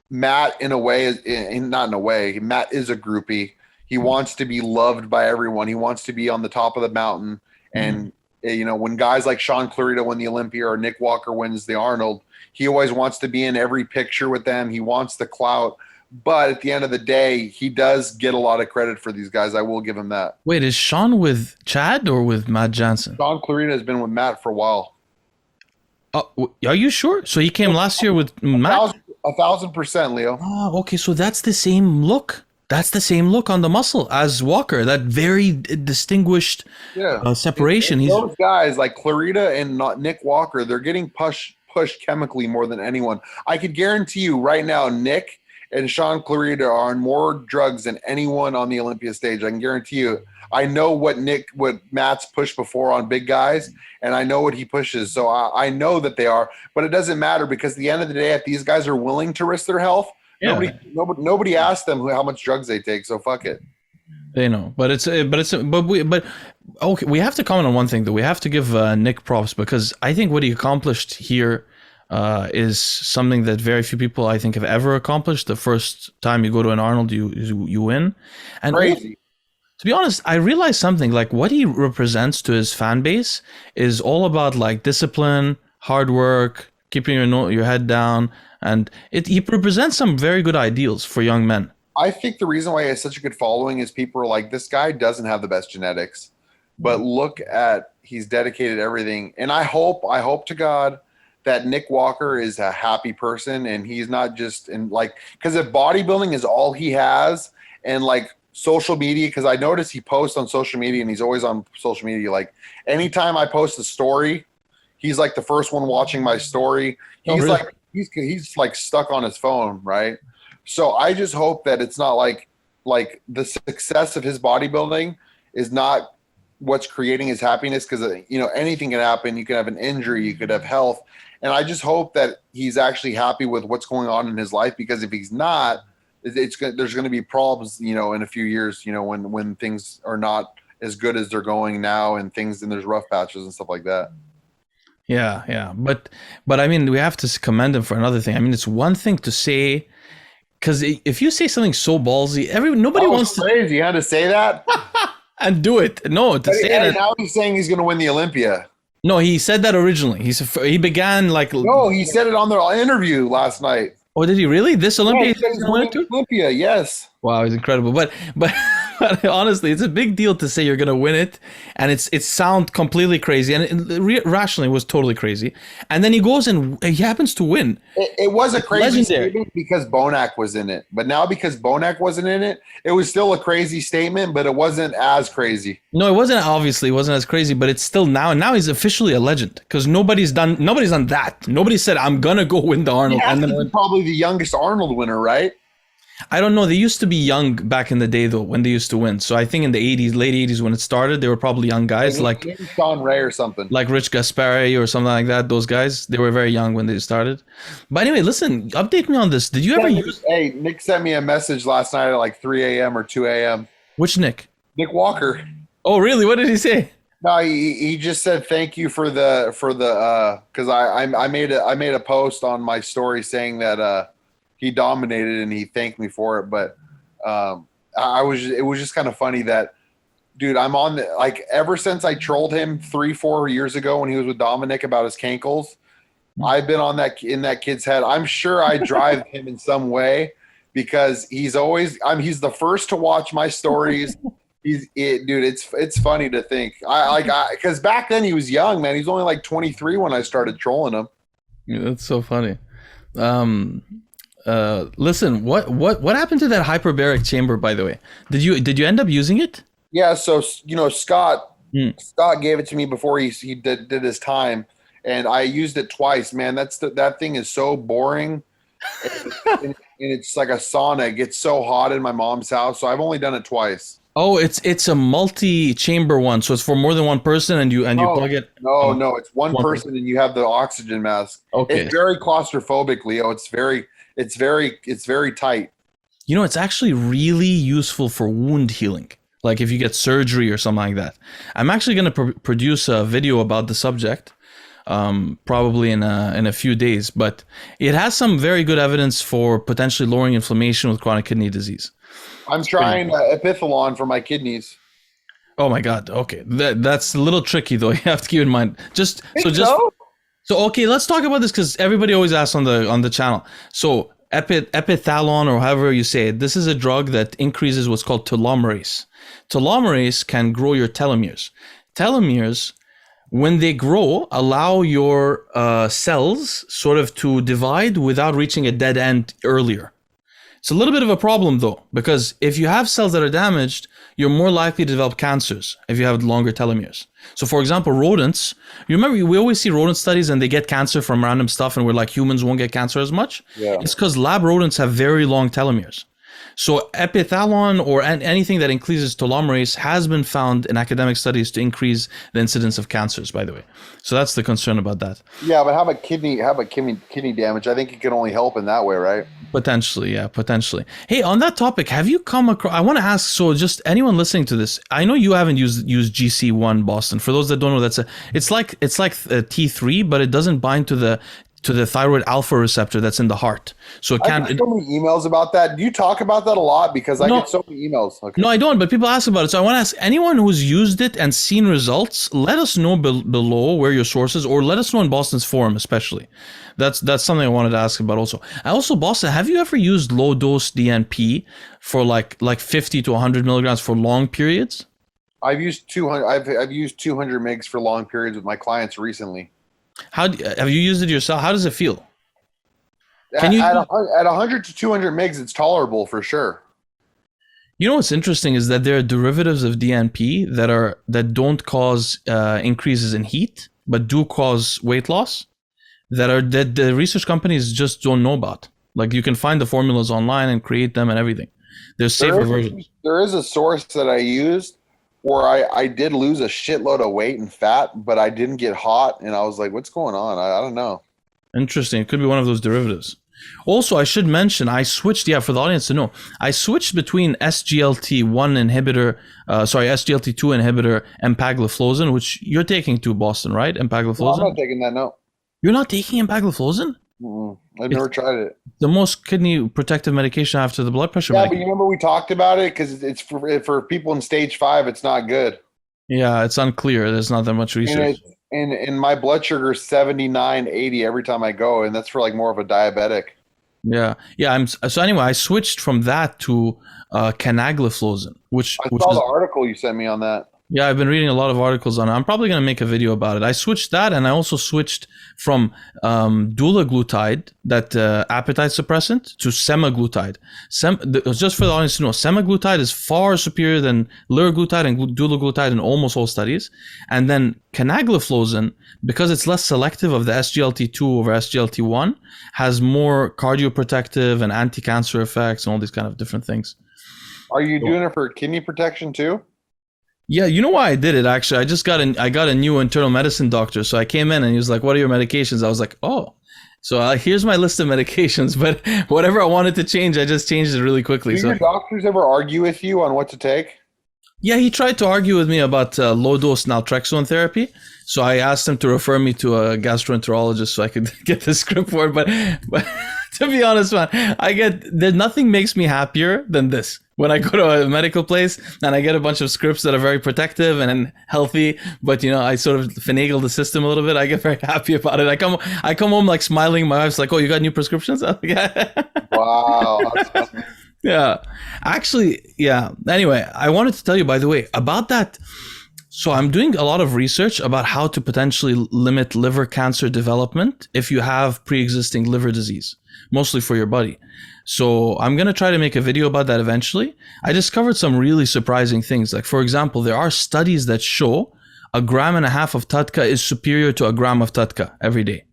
C: Matt, in a way, Matt is a groupie. He wants to be loved by everyone. He wants to be on the top of the mountain. And, when guys like Sean Clarita win the Olympia or Nick Walker wins the Arnold, he always wants to be in every picture with them. He wants the clout. But at the end of the day, he does get a lot of credit for these guys. I will give him that.
A: Wait, is Sean with Chad or with Matt Jansen?
C: Sean Clarita has been with Matt for a while.
A: Are you sure? So he came last year with Matt?
C: 1,000%, Leo.
A: Oh, okay. So that's the same look. That's the same look on the muscle as Walker. That very distinguished separation.
C: Those guys like Clarita and Nick Walker, they're getting pushed chemically more than anyone. I could guarantee you right now, Nick and Sean Clarita are on more drugs than anyone on the Olympia stage. I can guarantee you. I know what Matt's pushed before on big guys, and I know what he pushes. So I know that they are, but it doesn't matter because at the end of the day, if these guys are willing to risk their health, nobody asked them how much drugs they take. So fuck it.
A: They know, but okay. We have to comment on one thing though. We have to give Nick props because I think what he accomplished here is something that very few people I think have ever accomplished. The first time you go to an Arnold, you win, and
C: crazy.
A: To be honest, I realized something like what he represents to his fan base is all about like discipline, hard work, keeping your head down, and he represents some very good ideals for young men.
C: I think the reason why he has such a good following is people are like, this guy doesn't have the best genetics, but look at, he's dedicated everything. And I hope to God that Nick Walker is a happy person and he's not just in like, because if bodybuilding is all he has and like social media, because I notice he posts on social media and he's always on social media. Like anytime I post a story, he's like the first one watching my story. He's like, he's like stuck on his phone, right? So I just hope that it's not like the success of his bodybuilding is not what's creating his happiness because, anything can happen. You can have an injury, you could have health. And I just hope that he's actually happy with what's going on in his life because if he's not, there's going to be problems, in a few years, when things are not as good as they're going now and there's rough patches and stuff like that.
A: Yeah. But I mean, we have to commend him for another thing. I mean, it's one thing to say, because if you say something so ballsy, nobody wants to.
C: Crazy. You had to say that
A: and do it. No, to say that.
C: Now he's saying he's going to win the Olympia.
A: No, he said that originally. He began like.
C: No, he said it on the interview last night.
A: Oh, did he really? This Olympia?
C: Yeah, he's going to Olympia. Yes.
A: Wow, he's incredible. But honestly, it's a big deal to say you're going to win it, and it sounds completely crazy, and rationally was totally crazy. And then he goes and he happens to win.
C: It was a crazy statement because Bonac was in it, but now because Bonac wasn't in it, it was still a crazy statement, but it wasn't as crazy.
A: No, it wasn't. Obviously, it wasn't as crazy, but it's still now. And now he's officially a legend because nobody's done that. Nobody said I'm gonna go win the Arnold.
C: And then probably the youngest Arnold winner, right?
A: I don't know. They used to be young back in the day, though, when they used to win. So I think in the 80s, late 80s, when it started, they were probably young guys like
C: Sean Ray or something.
A: Like Rich Gaspari or something like that. Those guys, they were very young when they started. But anyway, listen, update me on this. Did you ever use...
C: Hey, Nick sent me a message last night at like 3 a.m. or 2 a.m.
A: Which Nick?
C: Nick Walker.
A: Oh, really? What did he say?
C: No, he just said thank you for the because I made a post on my story saying that he dominated and he thanked me for it, but it was just kind of funny that, dude, I'm on ever since I trolled him 3-4 years ago when he was with Dominic about his cankles, I've been in that kid's head. I'm sure I drive him in some way because he's the first to watch my stories. Dude, it's funny to think because back then he was young, man. He's only like 23 when I started trolling him.
A: Yeah, that's so funny. Listen, what happened to that hyperbaric chamber, by the way? Did you end up using it?
C: Yeah, so Scott gave it to me before he did his time, and I used it twice. Man, that thing is so boring, and it's like a sauna. It gets so hot in my mom's house, so I've only done it twice.
A: Oh, it's a multi-chamber one, so it's for more than one person, and you plug it.
C: No, it's one person, and you have the oxygen mask.
A: Okay,
C: it's very claustrophobic, Leo. It's very tight.
A: It's actually really useful for wound healing. Like if you get surgery or something like that. I'm actually going to produce a video about the subject, probably in a few days. But it has some very good evidence for potentially lowering inflammation with chronic kidney disease.
C: I'm trying Epithalon for my kidneys.
A: Oh my God. Okay, that's a little tricky though. You have to keep in mind. So okay, let's talk about this because everybody always asks on the channel. So Epithalon, or however you say it, this is a drug that increases what's called telomerase. Telomerase can grow your telomeres. Telomeres, when they grow, allow your cells sort of to divide without reaching a dead end earlier. It's a little bit of a problem though, because if you have cells that are damaged, you're more likely to develop cancers if you have longer telomeres. So for example, rodents, you remember we always see rodent studies and they get cancer from random stuff and we're like humans won't get cancer as much.
C: Yeah.
A: It's because lab rodents have very long telomeres. So epithalon or anything that increases telomerase has been found in academic studies to increase the incidence of cancers, by the way. So that's the concern about that.
C: Yeah, but how about kidney damage? I think it can only help in that way, right?
A: Potentially, yeah, potentially. Hey, on that topic, have you come across, I want to ask, so just anyone listening to this, I know you haven't used GC1, Boston. For those that don't know, it's like a T3, but it doesn't bind to the thyroid alpha receptor that's in the heart. So it can't.
C: I get so many emails about that. Do you talk about that a lot? Because I get so many emails. Okay.
A: No, I don't, but people ask about it. So I want to ask anyone who's used it and seen results, let us know below where your sources, or let us know in Boston's forum, especially. That's something I wanted to ask about also. Boston, have you ever used low dose DNP for like 50 to 100 milligrams for long periods?
C: I've used 200. I've used 200 mgs for long periods with my clients recently.
A: Have you used it yourself? How does it feel?
C: At 100 to 200 mgs, it's tolerable for sure.
A: You know what's interesting is that there are derivatives of DNP that don't cause increases in heat, but do cause weight loss. That the research companies just don't know about. Like you can find the formulas online and create them and everything. There's safer versions.
C: There is a source that I used where I did lose a shitload of weight and fat, but I didn't get hot, and I was like, what's going on? I don't know.
A: Interesting. It could be one of those derivatives. Also, I should mention, I switched, for the audience to know, I switched between SGLT2 inhibitor, empagliflozin, which you're taking to Boston, right? Empagliflozin?
C: No, I'm not taking that, no.
A: You're not taking empagliflozin?
C: I've never tried it.
A: The most kidney protective medication after the blood pressure
C: medication. But you remember we talked about it because it's for people in stage 5. It's not good.
A: Yeah, it's unclear. There's not that much research.
C: And my blood sugar is 79, 80 every time I go, and that's for like more of a diabetic.
A: Yeah. So anyway, I switched from that to canagliflozin, which
C: I saw the article you sent me on that.
A: Yeah, I've been reading a lot of articles on it. I'm probably going to make a video about it. I switched that, and I also switched from dulaglutide, that appetite suppressant, to semaglutide. Just for the audience to know, semaglutide is far superior than liraglutide and dulaglutide in almost all studies. And then canagliflozin, because it's less selective of the SGLT2 over SGLT1, has more cardioprotective and anti-cancer effects and all these kind of different things.
C: Are you doing it for kidney protection too?
A: Yeah, you know why I did it, actually? I got a new internal medicine doctor. So I came in and he was like, what are your medications? I was like, oh. So here's my list of medications, but whatever I wanted to change, I just changed it really quickly.
C: Do your doctors ever argue with you on what to take?
A: Yeah, he tried to argue with me about low-dose naltrexone therapy. So I asked him to refer me to a gastroenterologist so I could get the script for it. But to be honest, man, nothing makes me happier than this. When I go to a medical place and I get a bunch of scripts that are very protective and healthy, but I sort of finagle the system a little bit, I get very happy about it. I come home like smiling. My wife's like, "Oh, you got new prescriptions?" I'm like, yeah.
C: Wow. That's funny.
A: Yeah, actually, yeah. Anyway, I wanted to tell you, by the way, about that. So I'm doing a lot of research about how to potentially limit liver cancer development if you have pre-existing liver disease, mostly for your body. So I'm going to try to make a video about that eventually. I discovered some really surprising things. Like, for example, there are studies that show 1.5 grams of Tudca is superior to 1 gram of Tudca every day.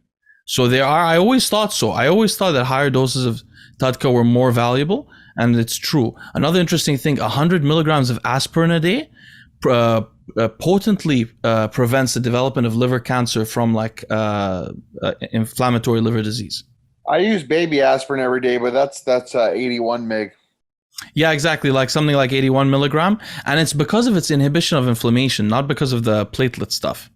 A: So I always thought so. I always thought that higher doses of Tudca were more valuable, and it's true. Another interesting thing, 100 milligrams of aspirin a day potently prevents the development of liver cancer from inflammatory liver disease.
C: I use baby aspirin every day, but that's 81 mg.
A: Yeah, exactly. Like something like 81 milligram. And it's because of its inhibition of inflammation, not because of the platelet stuff.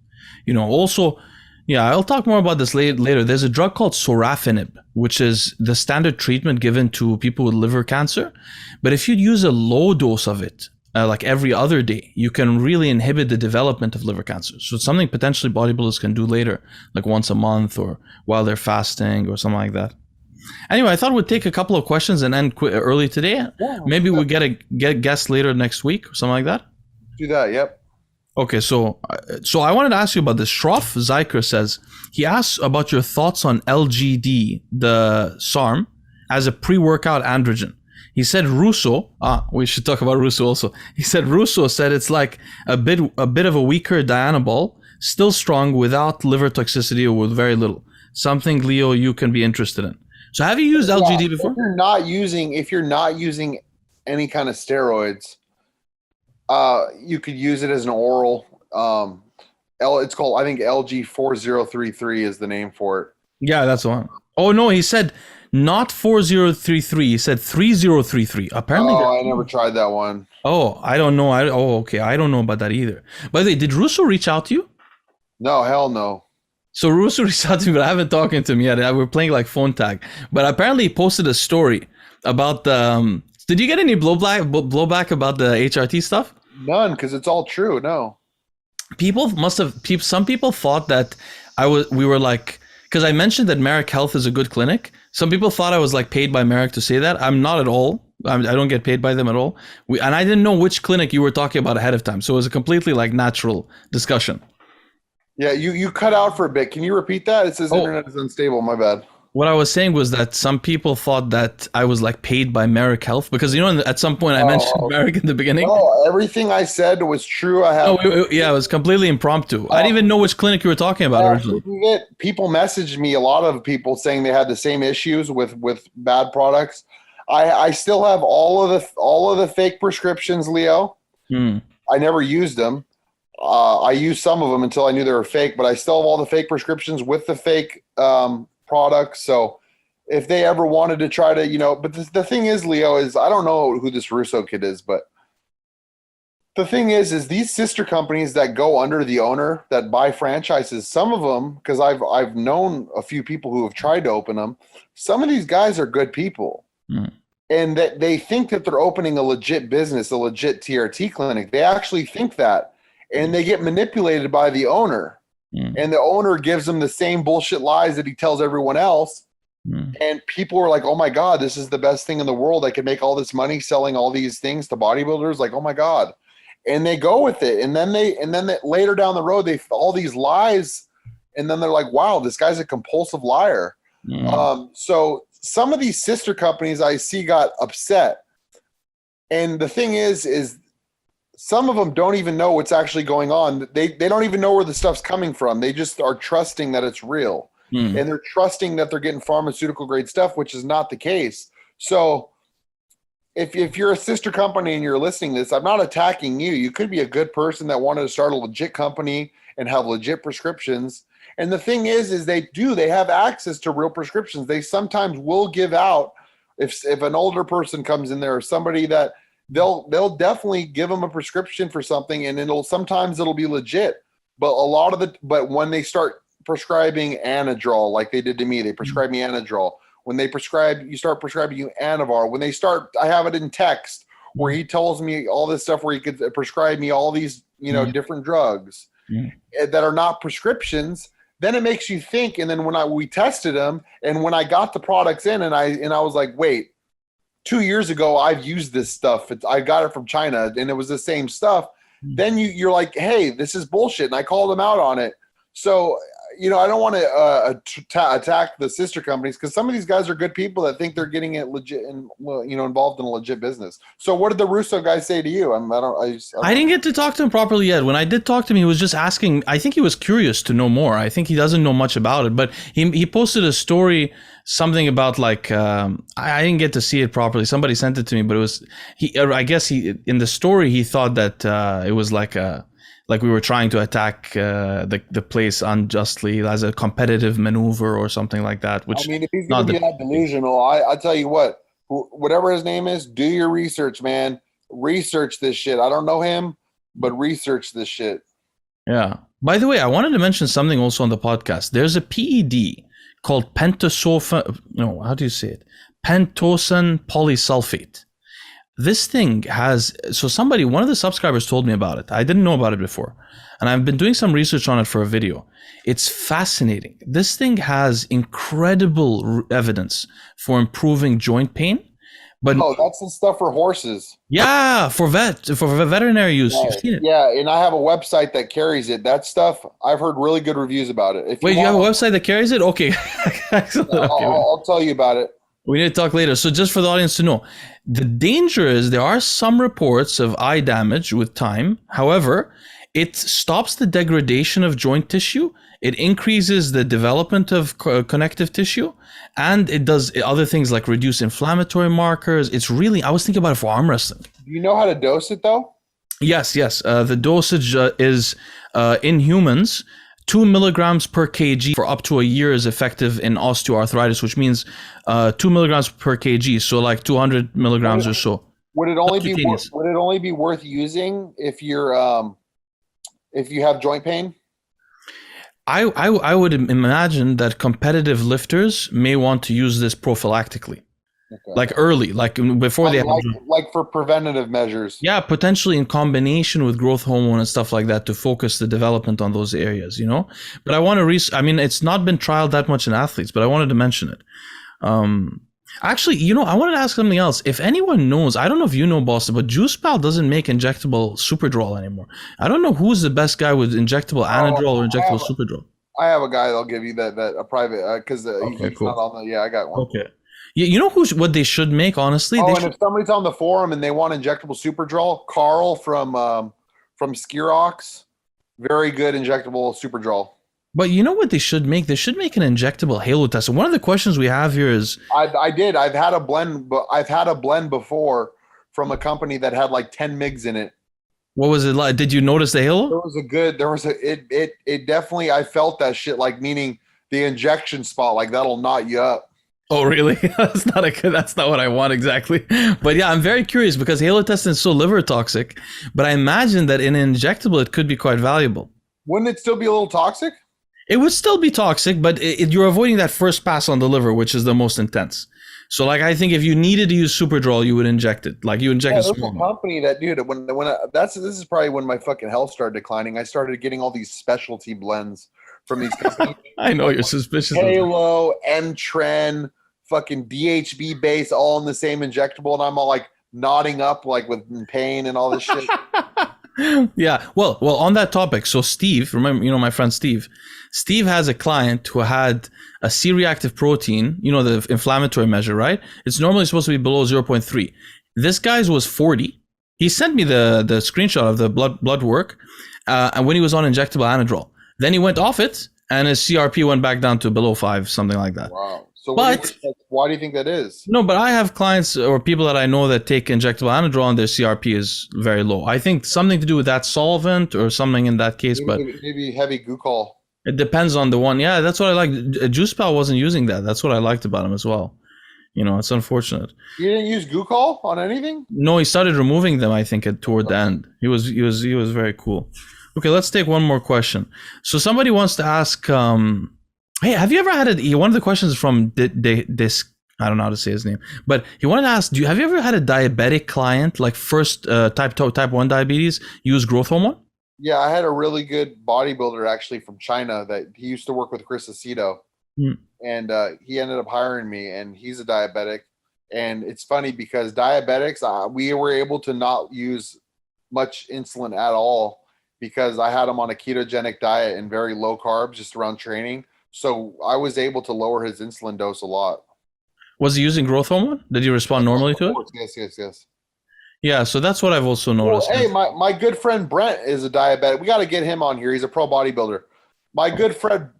A: Also, yeah, I'll talk more about this later. There's a drug called Sorafenib, which is the standard treatment given to people with liver cancer. But if you use a low dose of it, like every other day, you can really inhibit the development of liver cancer. So it's something potentially bodybuilders can do later, like once a month or while they're fasting or something like that. Anyway, I thought we'd take a couple of questions and end early today. Yeah, maybe we get a guest later next week or something like that.
C: Do that, yep.
A: Okay, so I wanted to ask you about this. Shroff Zyker says, he asks about your thoughts on LGD, the SARM, as a pre-workout androgen. He said Russo, we should talk about Russo also. He said Russo said it's like a bit of a weaker Dianabol, still strong without liver toxicity or with very little. Something, Leo, you can be interested in. So have you used LGD before?
C: If you're not using any kind of steroids, you could use it as an oral. It's called, I think, LG4033 is the name for it.
A: Yeah, that's the one. Oh no, he said not 4033. He said 3033. Apparently.
C: I never tried that one.
A: Oh, I don't know. Okay. I don't know about that either. By the way, did Russo reach out to you?
C: No, hell no.
A: So Russo reached out to me, but I haven't talked to him yet. We're playing like phone tag. But apparently he posted a story about the... did you get any blowback about the HRT stuff?
C: None, because it's all true. No.
A: Some people thought that we were like... Because I mentioned that Merrick Health is a good clinic. Some people thought I was like paid by Merrick to say that. I'm not at all. I don't get paid by them at all. And I didn't know which clinic you were talking about ahead of time. So it was a completely like natural discussion.
C: Yeah, you cut out for a bit. Can you repeat that? It says internet is unstable. My bad.
A: What I was saying was that some people thought that I was like paid by Merrick Health because, you know, at some point I mentioned Merrick in the beginning.
C: No, everything I said was true.
A: It was completely impromptu. I didn't even know which clinic you were talking about originally.
C: People messaged me, a lot of people saying they had the same issues with bad products. I still have all of the fake prescriptions, Leo. I never used them. I used some of them until I knew they were fake, but I still have all the fake prescriptions with the fake products. So if they ever wanted to try to, but the thing is, Leo, is I don't know who this Russo kid is, but the thing is these sister companies that go under the owner that buy franchises, some of them, because I've known a few people who have tried to open them, some of these guys are good people. And that they think that they're opening a legit business, a legit TRT clinic. They actually think that. And they get manipulated by the owner. And the owner gives them the same bullshit lies that he tells everyone else. And people are like, oh my God, this is the best thing in the world. I can make all this money selling all these things to bodybuilders. Like, oh my God. And they go with it. And then they later down the road, they all these lies. And then they're like, wow, this guy's a compulsive liar. So some of these sister companies I see got upset. And the thing is some of them don't even know what's actually going on. They don't even know where the stuff's coming from. They just are trusting that it's real. And they're trusting that they're getting pharmaceutical grade stuff, which is not the case. So if you're a sister company and you're listening to this, I'm not attacking you. You could be a good person that wanted to start a legit company and have legit prescriptions. And the thing is they have access to real prescriptions. They sometimes will give out, if an older person comes in there or somebody that they'll definitely give them a prescription for something, and sometimes it'll be legit. But when they start prescribing Anadrol, like they did to me, they prescribed me Anadrol. When you start prescribing you Anavar. I have it in text where he tells me all this stuff where he could prescribe me all these, different drugs that are not prescriptions. Then it makes you think. And then when we tested them, and when I got the products in, and I was like, wait, 2 years ago I've used this stuff. I got it from China, and it was the same stuff. Then you're like, hey, this is bullshit, and I called them out on it. So I don't want to attack the sister companies, because some of these guys are good people that think they're getting it legit and involved in a legit business. So what did the Russo guy say to you? I didn't
A: get to talk to him properly yet. When I did talk to him, he was just asking. I think he was curious to know more. I think he doesn't know much about it, but he posted a story, something about like I didn't get to see it properly. Somebody sent it to me, but it was I guess in the story he thought that it was like we were trying to attack the place unjustly as a competitive maneuver or something like that. Which,
C: if he's going to be that delusional, I tell you what, whatever his name is, do your research, man. Research this shit. I don't know him, but research this shit.
A: Yeah. By the way, I wanted to mention something also on the podcast. There's a PED called Pentosan. No, how do you say it? Pentosan polysulfate. This thing has, one of the subscribers told me about it. I didn't know about it before. And I've been doing some research on it for a video. It's fascinating. This thing has incredible evidence for improving joint pain. But
C: that's the stuff for horses.
A: Yeah, for veterinary use.
C: Yeah,
A: you've seen it.
C: Yeah, and I have a website that carries it. That stuff, I've heard really good reviews about it.
A: You have a website that carries it? Okay. Excellent.
C: I'll tell you about it.
A: We need to talk later. So just for the audience to know, the danger is there are some reports of eye damage with time. However, it stops the degradation of joint tissue it increases the development of connective tissue, and it does other things like reduce inflammatory markers. It's really, I was thinking about it for arm wrestling.
C: Do you know how to dose it though?
A: Yes. The dosage is in humans, 2 milligrams per kg for up to a year is effective in osteoarthritis, which means 2 milligrams per kg, so like 200 milligrams or so.
C: Would it only be worth using if you have joint pain?
A: I would imagine that competitive lifters may want to use this prophylactically, like early, like before they have
C: like for preventative measures.
A: Yeah, potentially in combination with growth hormone and stuff like that to focus the development on those areas, you know. But I want to I mean, it's not been trialed that much in athletes, but I wanted to mention it. Actually, you know, I wanted to ask something else. If anyone knows, I don't know if you know, Boston, but JuicePal doesn't make injectable superdrol anymore. I don't know who's the best guy with injectable anadrol or injectable superdrol.
C: I have a guy that'll give you that a private because he's
A: cool.
C: not on the. Yeah, I got one.
A: Okay. Yeah, you know what they should make, honestly?
C: If somebody's on the forum and they want injectable superdrol, Carl from Skirox, very good injectable superdrol.
A: But you know what they should make? They should make an injectable halo test. And one of the questions we have here is,
C: I did. I've had a blend before from a company that had like 10 mgs in it.
A: What was it like? Did you notice the halo?
C: It definitely, I felt that shit, like meaning the injection spot, like that'll knot you up.
A: Oh, really? That's not what I want exactly. But yeah, I'm very curious because halotestin is so liver toxic, but I imagine that in an injectable, it could be quite valuable.
C: Wouldn't it still be a little toxic?
A: It would still be toxic, but you're avoiding that first pass on the liver, which is the most intense. So like, I think if you needed to use superdrol, you would inject it. Like you inject a small amount.
C: Company that, dude, this is probably when my fucking health started declining. I started getting all these specialty blends from these companies.
A: I know you're suspicious.
C: Halo, M-Tren, fucking DHB base, all in the same injectable, and I'm all like nodding up like with pain and all this shit.
A: Yeah. Well, on that topic, so Steve, remember, you know, my friend Steve has a client who had a C-reactive protein, you know, the inflammatory measure, right? It's normally supposed to be below 0.3. This guy's was 40. He sent me the screenshot of the blood work, and when he was on injectable anadrol. Then he went off it, and his CRP went back down to below 5, something like that.
C: Wow. So why do you think that is?
A: No, but I have clients or people that I know that take injectable anadrol and their CRP is very low. I think something to do with that solvent or something in that case,
C: maybe heavy glucol.
A: It depends on the one. Yeah, that's what I like. JuicePal wasn't using that. That's what I liked about him as well. You know, it's unfortunate.
C: You didn't use glucol on anything?
A: No, he started removing them, I think, toward the end. He was very cool. Okay, let's take one more question. So somebody wants to ask, hey, have you ever had one of the questions from this, I don't know how to say his name, but he wanted to ask, have you ever had a diabetic client, like first type 1 diabetes, use growth hormone?
C: Yeah, I had a really good bodybuilder actually from China that he used to work with Chris Aceto, and he ended up hiring me, and he's a diabetic. And it's funny because diabetics, we were able to not use much insulin at all because I had him on a ketogenic diet and very low carbs just around training. So I was able to lower his insulin dose a lot.
A: Was he using growth hormone? Did he respond normally to it?
C: Yes.
A: Yeah, so that's what I've also noticed.
C: Well, hey, my good friend Brent is a diabetic. We got to get him on here. He's a pro bodybuilder. My good friend,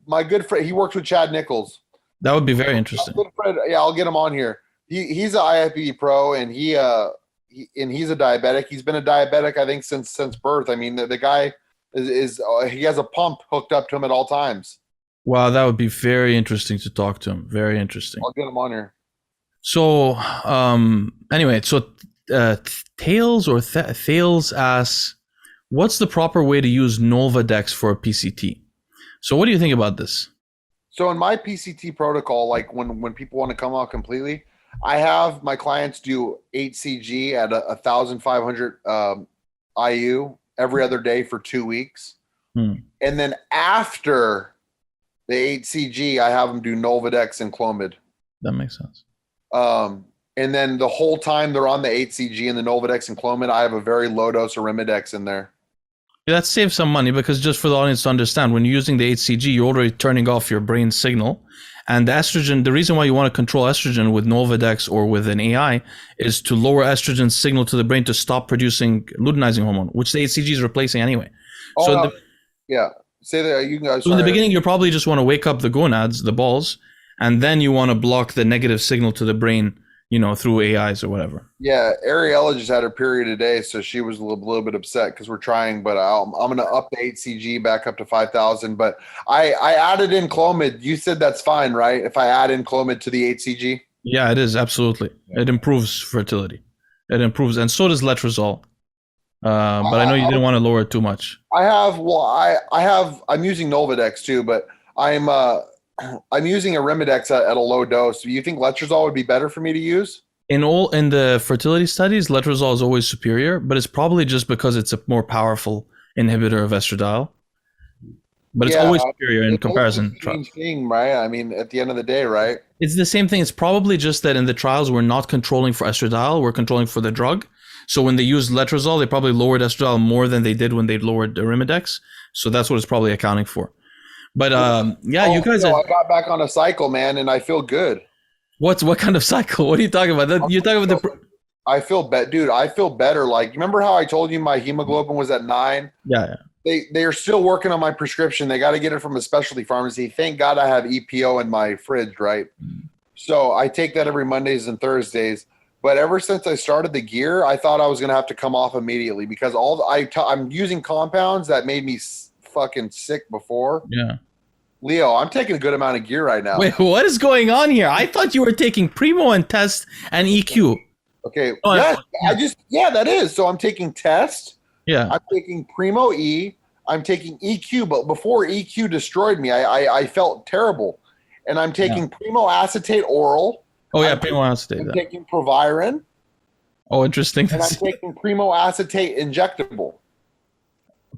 C: he works with Chad Nichols.
A: That would be very interesting.
C: My good friend, yeah, I'll get him on here. He's an IFBB pro, and he's a diabetic. He's been a diabetic, I think, since birth. I mean, the guy is he has a pump hooked up to him at all times. Wow,
A: that would be very interesting to talk to him. Very interesting.
C: I'll get him on here.
A: So, anyway, so Thales asks, what's the proper way to use Nolvadex for a PCT? So what do you think about this?
C: So in my PCT protocol, like when people want to come out completely, I have my clients do 8cg at 1,500 IU every other day for 2 weeks. And then after the 8cg, I have them do Nolvadex and Clomid.
A: That makes sense.
C: And then the whole time they're on the 8cg and the Nolvadex and Clomid, I have a very low dose of Arimidex in there.
A: Yeah, that saves some money because just for the audience to understand, when you're using the 8cg, you're already turning off your brain signal. And the estrogen, the reason why you want to control estrogen with Nolvadex or with an AI is to lower estrogen signal to the brain to stop producing luteinizing hormone, which the 8cg is replacing anyway.
C: Yeah. Say that you can.
A: So in the beginning, you probably just want to wake up the gonads, the balls, and then you want to block the negative signal to the brain, through AIs or whatever.
C: Yeah, Ariella just had her period today, so she was a little bit upset because we're trying, but I'm going to up the 8CG back up to 5,000. But I added in Clomid. You said that's fine, right? If I add in Clomid to the 8CG?
A: Yeah, it is, absolutely. Yeah. It improves fertility. It improves, and so does letrozole. But I know you didn't want to lower it too much.
C: I'm using Nolvadex too, but I'm using Arimidex at a low dose. Do you think letrozole would be better for me to use?
A: In the fertility studies, letrozole is always superior, but it's probably just because it's a more powerful inhibitor of estradiol. But it's always superior in comparison.
C: It's the same thing, right? I mean, at the end of the day, right?
A: It's the same thing. It's probably just that in the trials, we're not controlling for estradiol. We're controlling for the drug. So when they used letrozole, they probably lowered estradiol more than they did when they lowered Arimidex. So that's what it's probably accounting for. But you guys
C: I got back on a cycle, man, and I feel good.
A: What kind of cycle? What are you talking about? You're talking about
C: I feel dude. I feel better. Like, remember how I told you my hemoglobin was at 9?
A: Yeah.
C: They are still working on my prescription. They got to get it from a specialty pharmacy. Thank God I have EPO in my fridge, right? So I take that every Mondays and Thursdays. But ever since I started the gear, I thought I was going to have to come off immediately because I'm using compounds that made me fucking sick before.
A: Yeah.
C: Leo, I'm taking a good amount of gear right now.
A: Wait, what is going on here? I thought you were taking Primo and Test and EQ.
C: Okay. That is. So I'm taking Test.
A: Yeah.
C: I'm taking Primo E. I'm taking EQ, but before EQ destroyed me, I felt terrible. And I'm taking Primo Acetate Oral.
A: Oh, yeah, Primo Acetate.
C: I'm taking Proviron.
A: Oh, interesting.
C: And I'm taking Primo Acetate Injectable.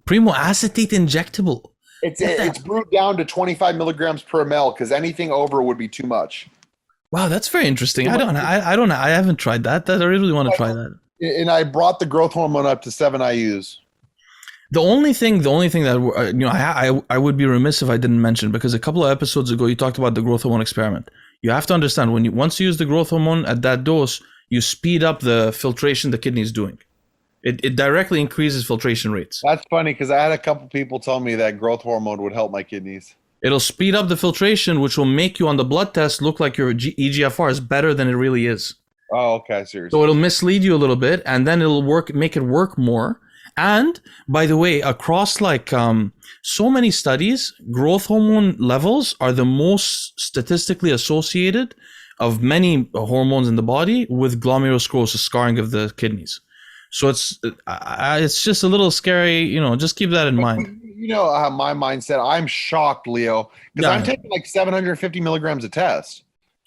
A: Primo Acetate Injectable.
C: It's brewed down to 25 milligrams per ml because anything over would be too much.
A: Wow, that's very interesting. I don't know. I haven't tried that. I really want to try that.
C: And I brought the growth hormone up to 7 IUs.
A: The only thing that I would be remiss if I didn't mention, because a couple of episodes ago you talked about the growth hormone experiment. You have to understand once you use the growth hormone at that dose, you speed up the filtration the kidney is doing. It directly increases filtration rates.
C: That's funny because I had a couple people tell me that growth hormone would help my kidneys.
A: It'll speed up the filtration, which will make you on the blood test look like your EGFR is better than it really is.
C: Oh, okay, seriously.
A: So it'll mislead you a little bit, and then it'll make it work more. And by the way, across so many studies, growth hormone levels are the most statistically associated of many hormones in the body with glomerulosclerosis, scarring of the kidneys. So it's just a little scary, just keep that in mind.
C: You know how my mindset, I'm shocked, Leo, because I'm taking 750 milligrams of test.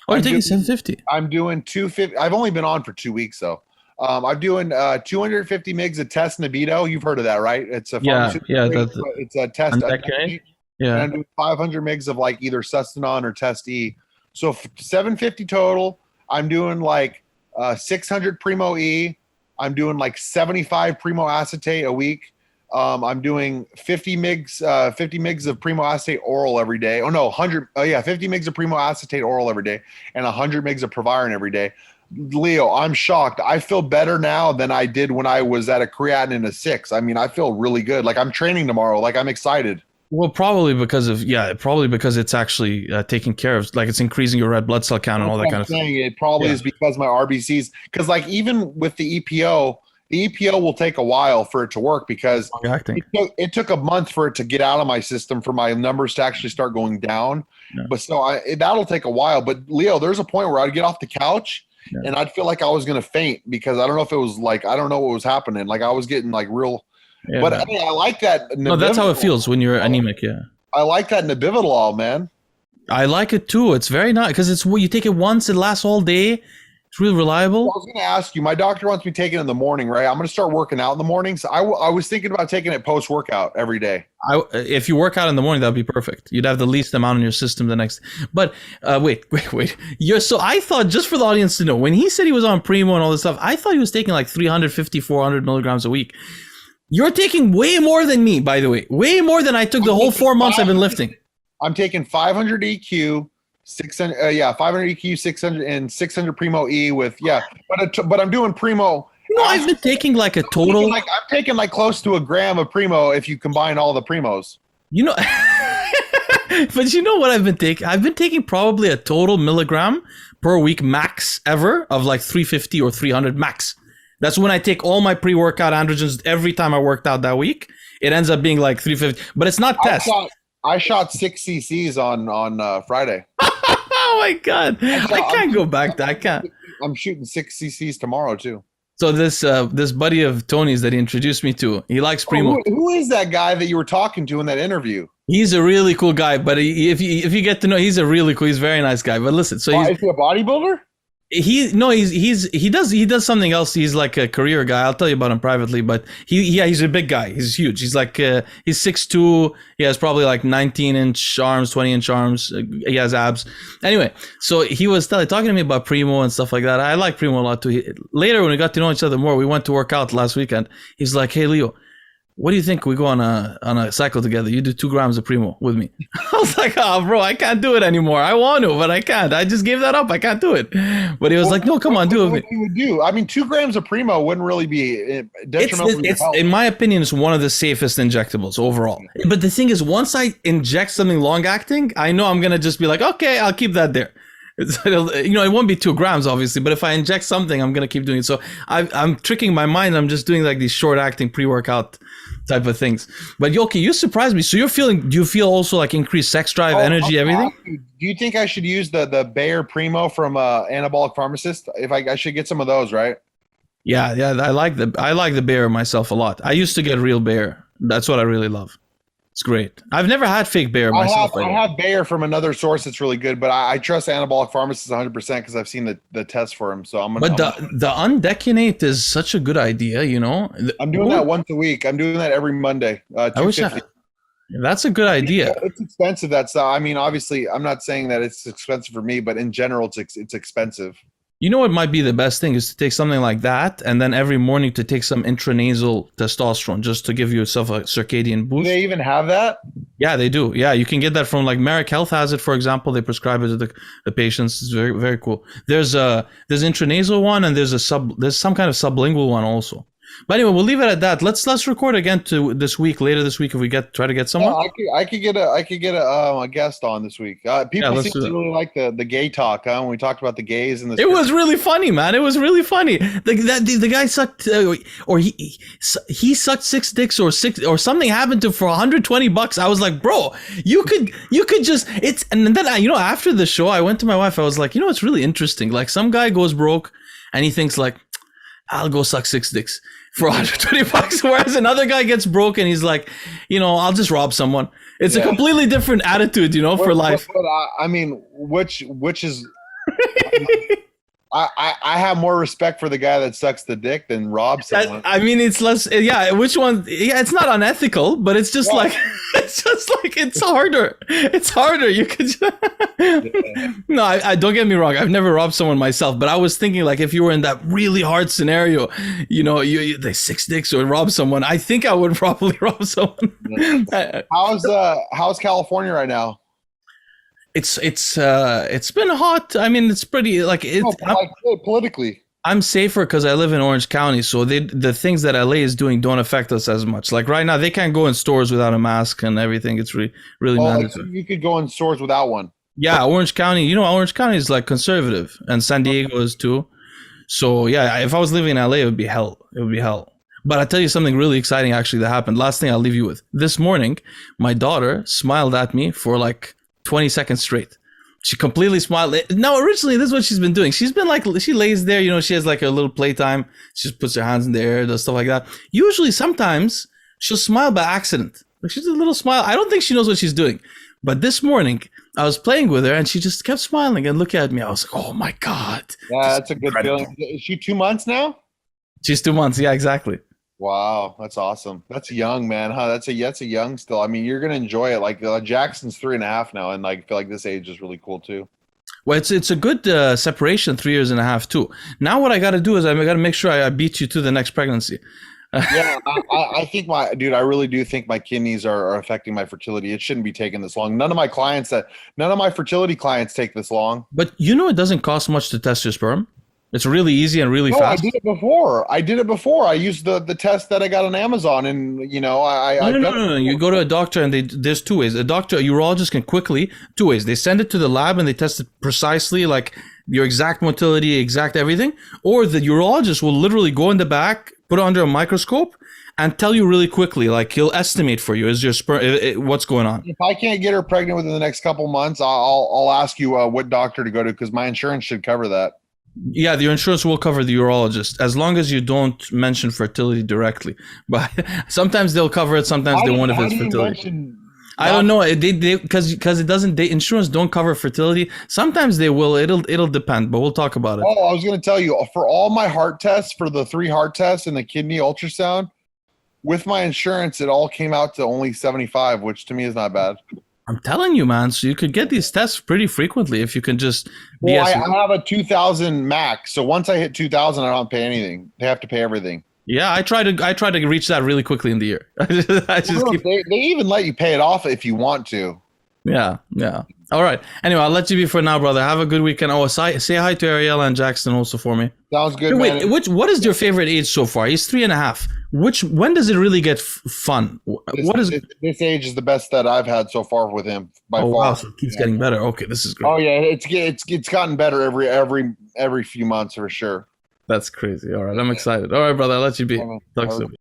A: Oh, you're taking 750?
C: I'm doing 250. I've only been on for 2 weeks, though. I'm doing 250 mgs of test Nebido. You've heard of that, right? It's a pharmaceutical. It's a test.
A: Yeah.
C: And I'm doing 500 mgs of either Sustanon or Test E. So 750 total. I'm doing 600 Primo E. I'm doing 75 Primo Acetate a week. I'm doing 50 mgs of Primo Acetate oral every day. Oh no, 50 mgs of Primo Acetate oral every day and 100 mgs of Proviron every day. Leo, I'm shocked. I feel better now than I did when I was at a creatinine of 6. I mean, I feel really good. I'm training tomorrow. I'm excited.
A: Well, probably because it's actually taking care of, it's increasing your red blood cell count and all that kind of thing.
C: It probably is because my RBCs, because even with the EPO will take a while for it to work because it took a month for it to get out of my system for my numbers to actually start going down. Yeah. But so that'll take a while. But Leo, there's a point where I'd get off the couch and I'd feel like I was going to faint because I don't know if it was I don't know what was happening. I was getting real. Yeah, but I like that.
A: No, that's how it feels when you're anemic. Yeah,
C: I like that Nebivolol, man.
A: I like it too. It's very nice because you take it once, it lasts all day. It's really reliable.
C: I was going to ask you. My doctor wants me taking it in the morning, right? I'm going to start working out in the morning. So I was thinking about taking it post-workout every day.
A: If you work out in the morning, that would be perfect. You'd have the least amount in your system the next. But wait. So I thought, just for the audience to know, when he said he was on Primo and all this stuff, I thought he was taking 350, 400 milligrams a week. You're taking way more than me, by the way. Way more than I took the whole 4 months I've been lifting.
C: I'm taking 500 EQ, 600 EQ, 600 and 600 Primo E with but I'm doing Primo.
A: No, I've been taking a total.
C: I'm taking close to a gram of Primo if you combine all the Primos.
A: You know, but you know what I've been taking? I've been taking probably a total milligram per week max ever of like 350 or 300 max. That's when I take all my pre-workout androgens every time I worked out that week. It ends up being like 350, but it's not test.
C: I shot 6 cc's on Friday.
A: Oh my God. I can't go back. I can't.
C: I'm shooting 6 cc's tomorrow too.
A: So this buddy of Tony's that he introduced me to, he likes Primo.
C: Who is that guy that you were talking to in that interview?
A: He's a really cool guy, but if you get to know, he's a very nice guy. But listen, so
C: is he a bodybuilder?
A: He does something else. He's like a career guy. I'll tell you about him privately, but he's a big guy. He's huge. He's like he's 6'2". He has probably like 19-inch arms, 20-inch arms. He has abs. Anyway, so he was talking to me about Primo and stuff like that. I like Primo a lot too. Later, when we got to know each other more, we went to work out last weekend. He's like, "Hey Leo, what do you think we go on a cycle together? You do 2 grams of Primo with me." I was like, "Oh, bro, I can't do it anymore. I want to, but I can't. I just gave that up. I can't do it." But he was like, "No, come on, do it with me."
C: What you would do? I mean, 2 grams of Primo wouldn't really be detrimental to your health.
A: In my opinion, it's one of the safest injectables overall. But the thing is, once I inject something long-acting, I know I'm gonna just be like, "Okay, I'll keep that there." It won't be 2 grams, obviously, but if I inject something, I'm gonna keep doing it. So I'm tricking my mind. I'm just doing like these short-acting pre-workout type of things. But okay, you surprised me. So do you feel also like increased sex drive, energy, everything?
C: Do you think I should use the Bayer Primo from Anabolic Pharmacist? If I should get some of those, right?
A: Yeah. I like the Bayer myself a lot. I used to get real Bayer. That's what I really love. It's great. I've never had fake Bayer myself.
C: I have Bayer from another source that's really good, but I trust Anabolic Pharmacist 100% because I've seen the test for him. So I'm gonna.
A: But the undecunate is such a good idea, you know.
C: I'm doing that once a week. I'm doing that every Monday.
A: That's a good idea.
C: It's expensive. I mean, obviously, I'm not saying that it's expensive for me, but in general, it's expensive.
A: You know what might be the best thing is to take something like that and then every morning to take some intranasal testosterone just to give yourself a circadian boost.
C: Do they even have that?
A: Yeah, they do. Yeah, you can get that from like Merrick Health has it, for example. They prescribe it to the patients. It's very, very cool. There's intranasal one and there's some kind of sublingual one also. But anyway, we'll leave it at that. Let's record again later this week if we try to get someone.
C: I could get a guest on this week. People seem to really like the gay talk. When we talked about the gays and the.
A: It was really funny, man. It was really funny. The guy sucked, or he sucked 6 dicks or something happened to for $120. I was like, bro, you could just and then after the show, I went to my wife. I was like, it's really interesting. Like some guy goes broke, and he thinks like, I'll go suck 6 dicks for $120, whereas another guy gets broke and he's like, I'll just rob someone. It's a completely different attitude, for life.
C: But I mean, which is, I have more respect for the guy that sucks the dick than robs someone.
A: I mean, it's less, which one? Yeah, it's not unethical, but it's just like, it's harder. It's harder. You could No, I don't get me wrong. I've never robbed someone myself, but I was thinking like if you were in that really hard scenario, you the 6 dicks or rob someone, I think I would probably rob someone.
C: How's California right now?
A: It's been hot. I mean, it's pretty
C: politically.
A: I'm safer because I live in Orange County, so the things that LA is doing don't affect us as much. Like right now, they can't go in stores without a mask and everything. It's really mandatory.
C: You could go in stores without one.
A: Yeah, Orange County. Orange County is like conservative, and San Diego is too. So yeah, if I was living in LA, it would be hell. It would be hell. But I'll tell you something really exciting actually that happened. Last thing I'll leave you with. This morning, my daughter smiled at me for like 20 seconds straight. She completely smiled. Now, originally, this is what she's been doing. She's been like, she lays there, she has like a little playtime. She just puts her hands in the air, does stuff like that. Usually, sometimes she'll smile by accident. Like she's a little smile. I don't think she knows what she's doing. But this morning, I was playing with her and she just kept smiling and looking at me. I was like, oh my God.
C: Yeah, that's a good feeling. Is she 2 months now?
A: She's 2 months. Yeah, exactly.
C: Wow, that's awesome. That's young, man. Huh? That's a young still. I mean, you're gonna enjoy it. Like Jackson's 3.5 now, and I feel like this age is really cool too.
A: Well, it's a good separation, 3.5 years too. Now what I got to do is I got to make sure I beat you to the next pregnancy.
C: Yeah, I think I really do think my kidneys are affecting my fertility. It shouldn't be taking this long. None of my fertility clients take this long.
A: But it doesn't cost much to test your sperm. It's really easy and really
C: No,
A: fast.
C: I did it before. I used the test that I got on Amazon, and
A: No. You go to a doctor, and there's two ways. A urologist can quickly, two ways. They send it to the lab and they test it precisely, like your exact motility, exact everything. Or the urologist will literally go in the back, put it under a microscope, and tell you really quickly. Like he'll estimate for you, is your sperm, what's going on.
C: If I can't get her pregnant within the next couple months, I'll ask you what doctor to go to, because my insurance should cover that.
A: Yeah, your insurance will cover the urologist as long as you don't mention fertility directly. But sometimes they'll cover it, sometimes they won't if it's fertility. I don't know. Because it doesn't. Insurance don't cover fertility. Sometimes they will. It'll depend. But we'll talk about it.
C: Oh, I was going to tell you, for all my heart tests, for the 3 heart tests and the kidney ultrasound, with my insurance, it all came out to only $75, which to me is not bad.
A: I'm telling you, man. So you could get these tests pretty frequently if you can just.
C: Well, I have a 2,000 max, so once I hit 2,000, I don't pay anything. They have to pay everything.
A: Yeah, I try to reach that really quickly in the year.
C: They even let you pay it off if you want to.
A: Yeah. All right. Anyway, I'll let you be for now, brother. Have a good weekend. Oh, say hi to Ariella and Jackson also for me.
C: Sounds good.
A: Wait, what is your favorite age so far? He's 3.5. When does it really get fun?
C: This age is the best that I've had so far with him by far.
A: Wow, so it keeps getting better. Okay, this is great.
C: Oh yeah, it's gotten better every few months for sure.
A: That's crazy. All right, I'm excited. All right, brother, I'll let you be. Talk soon.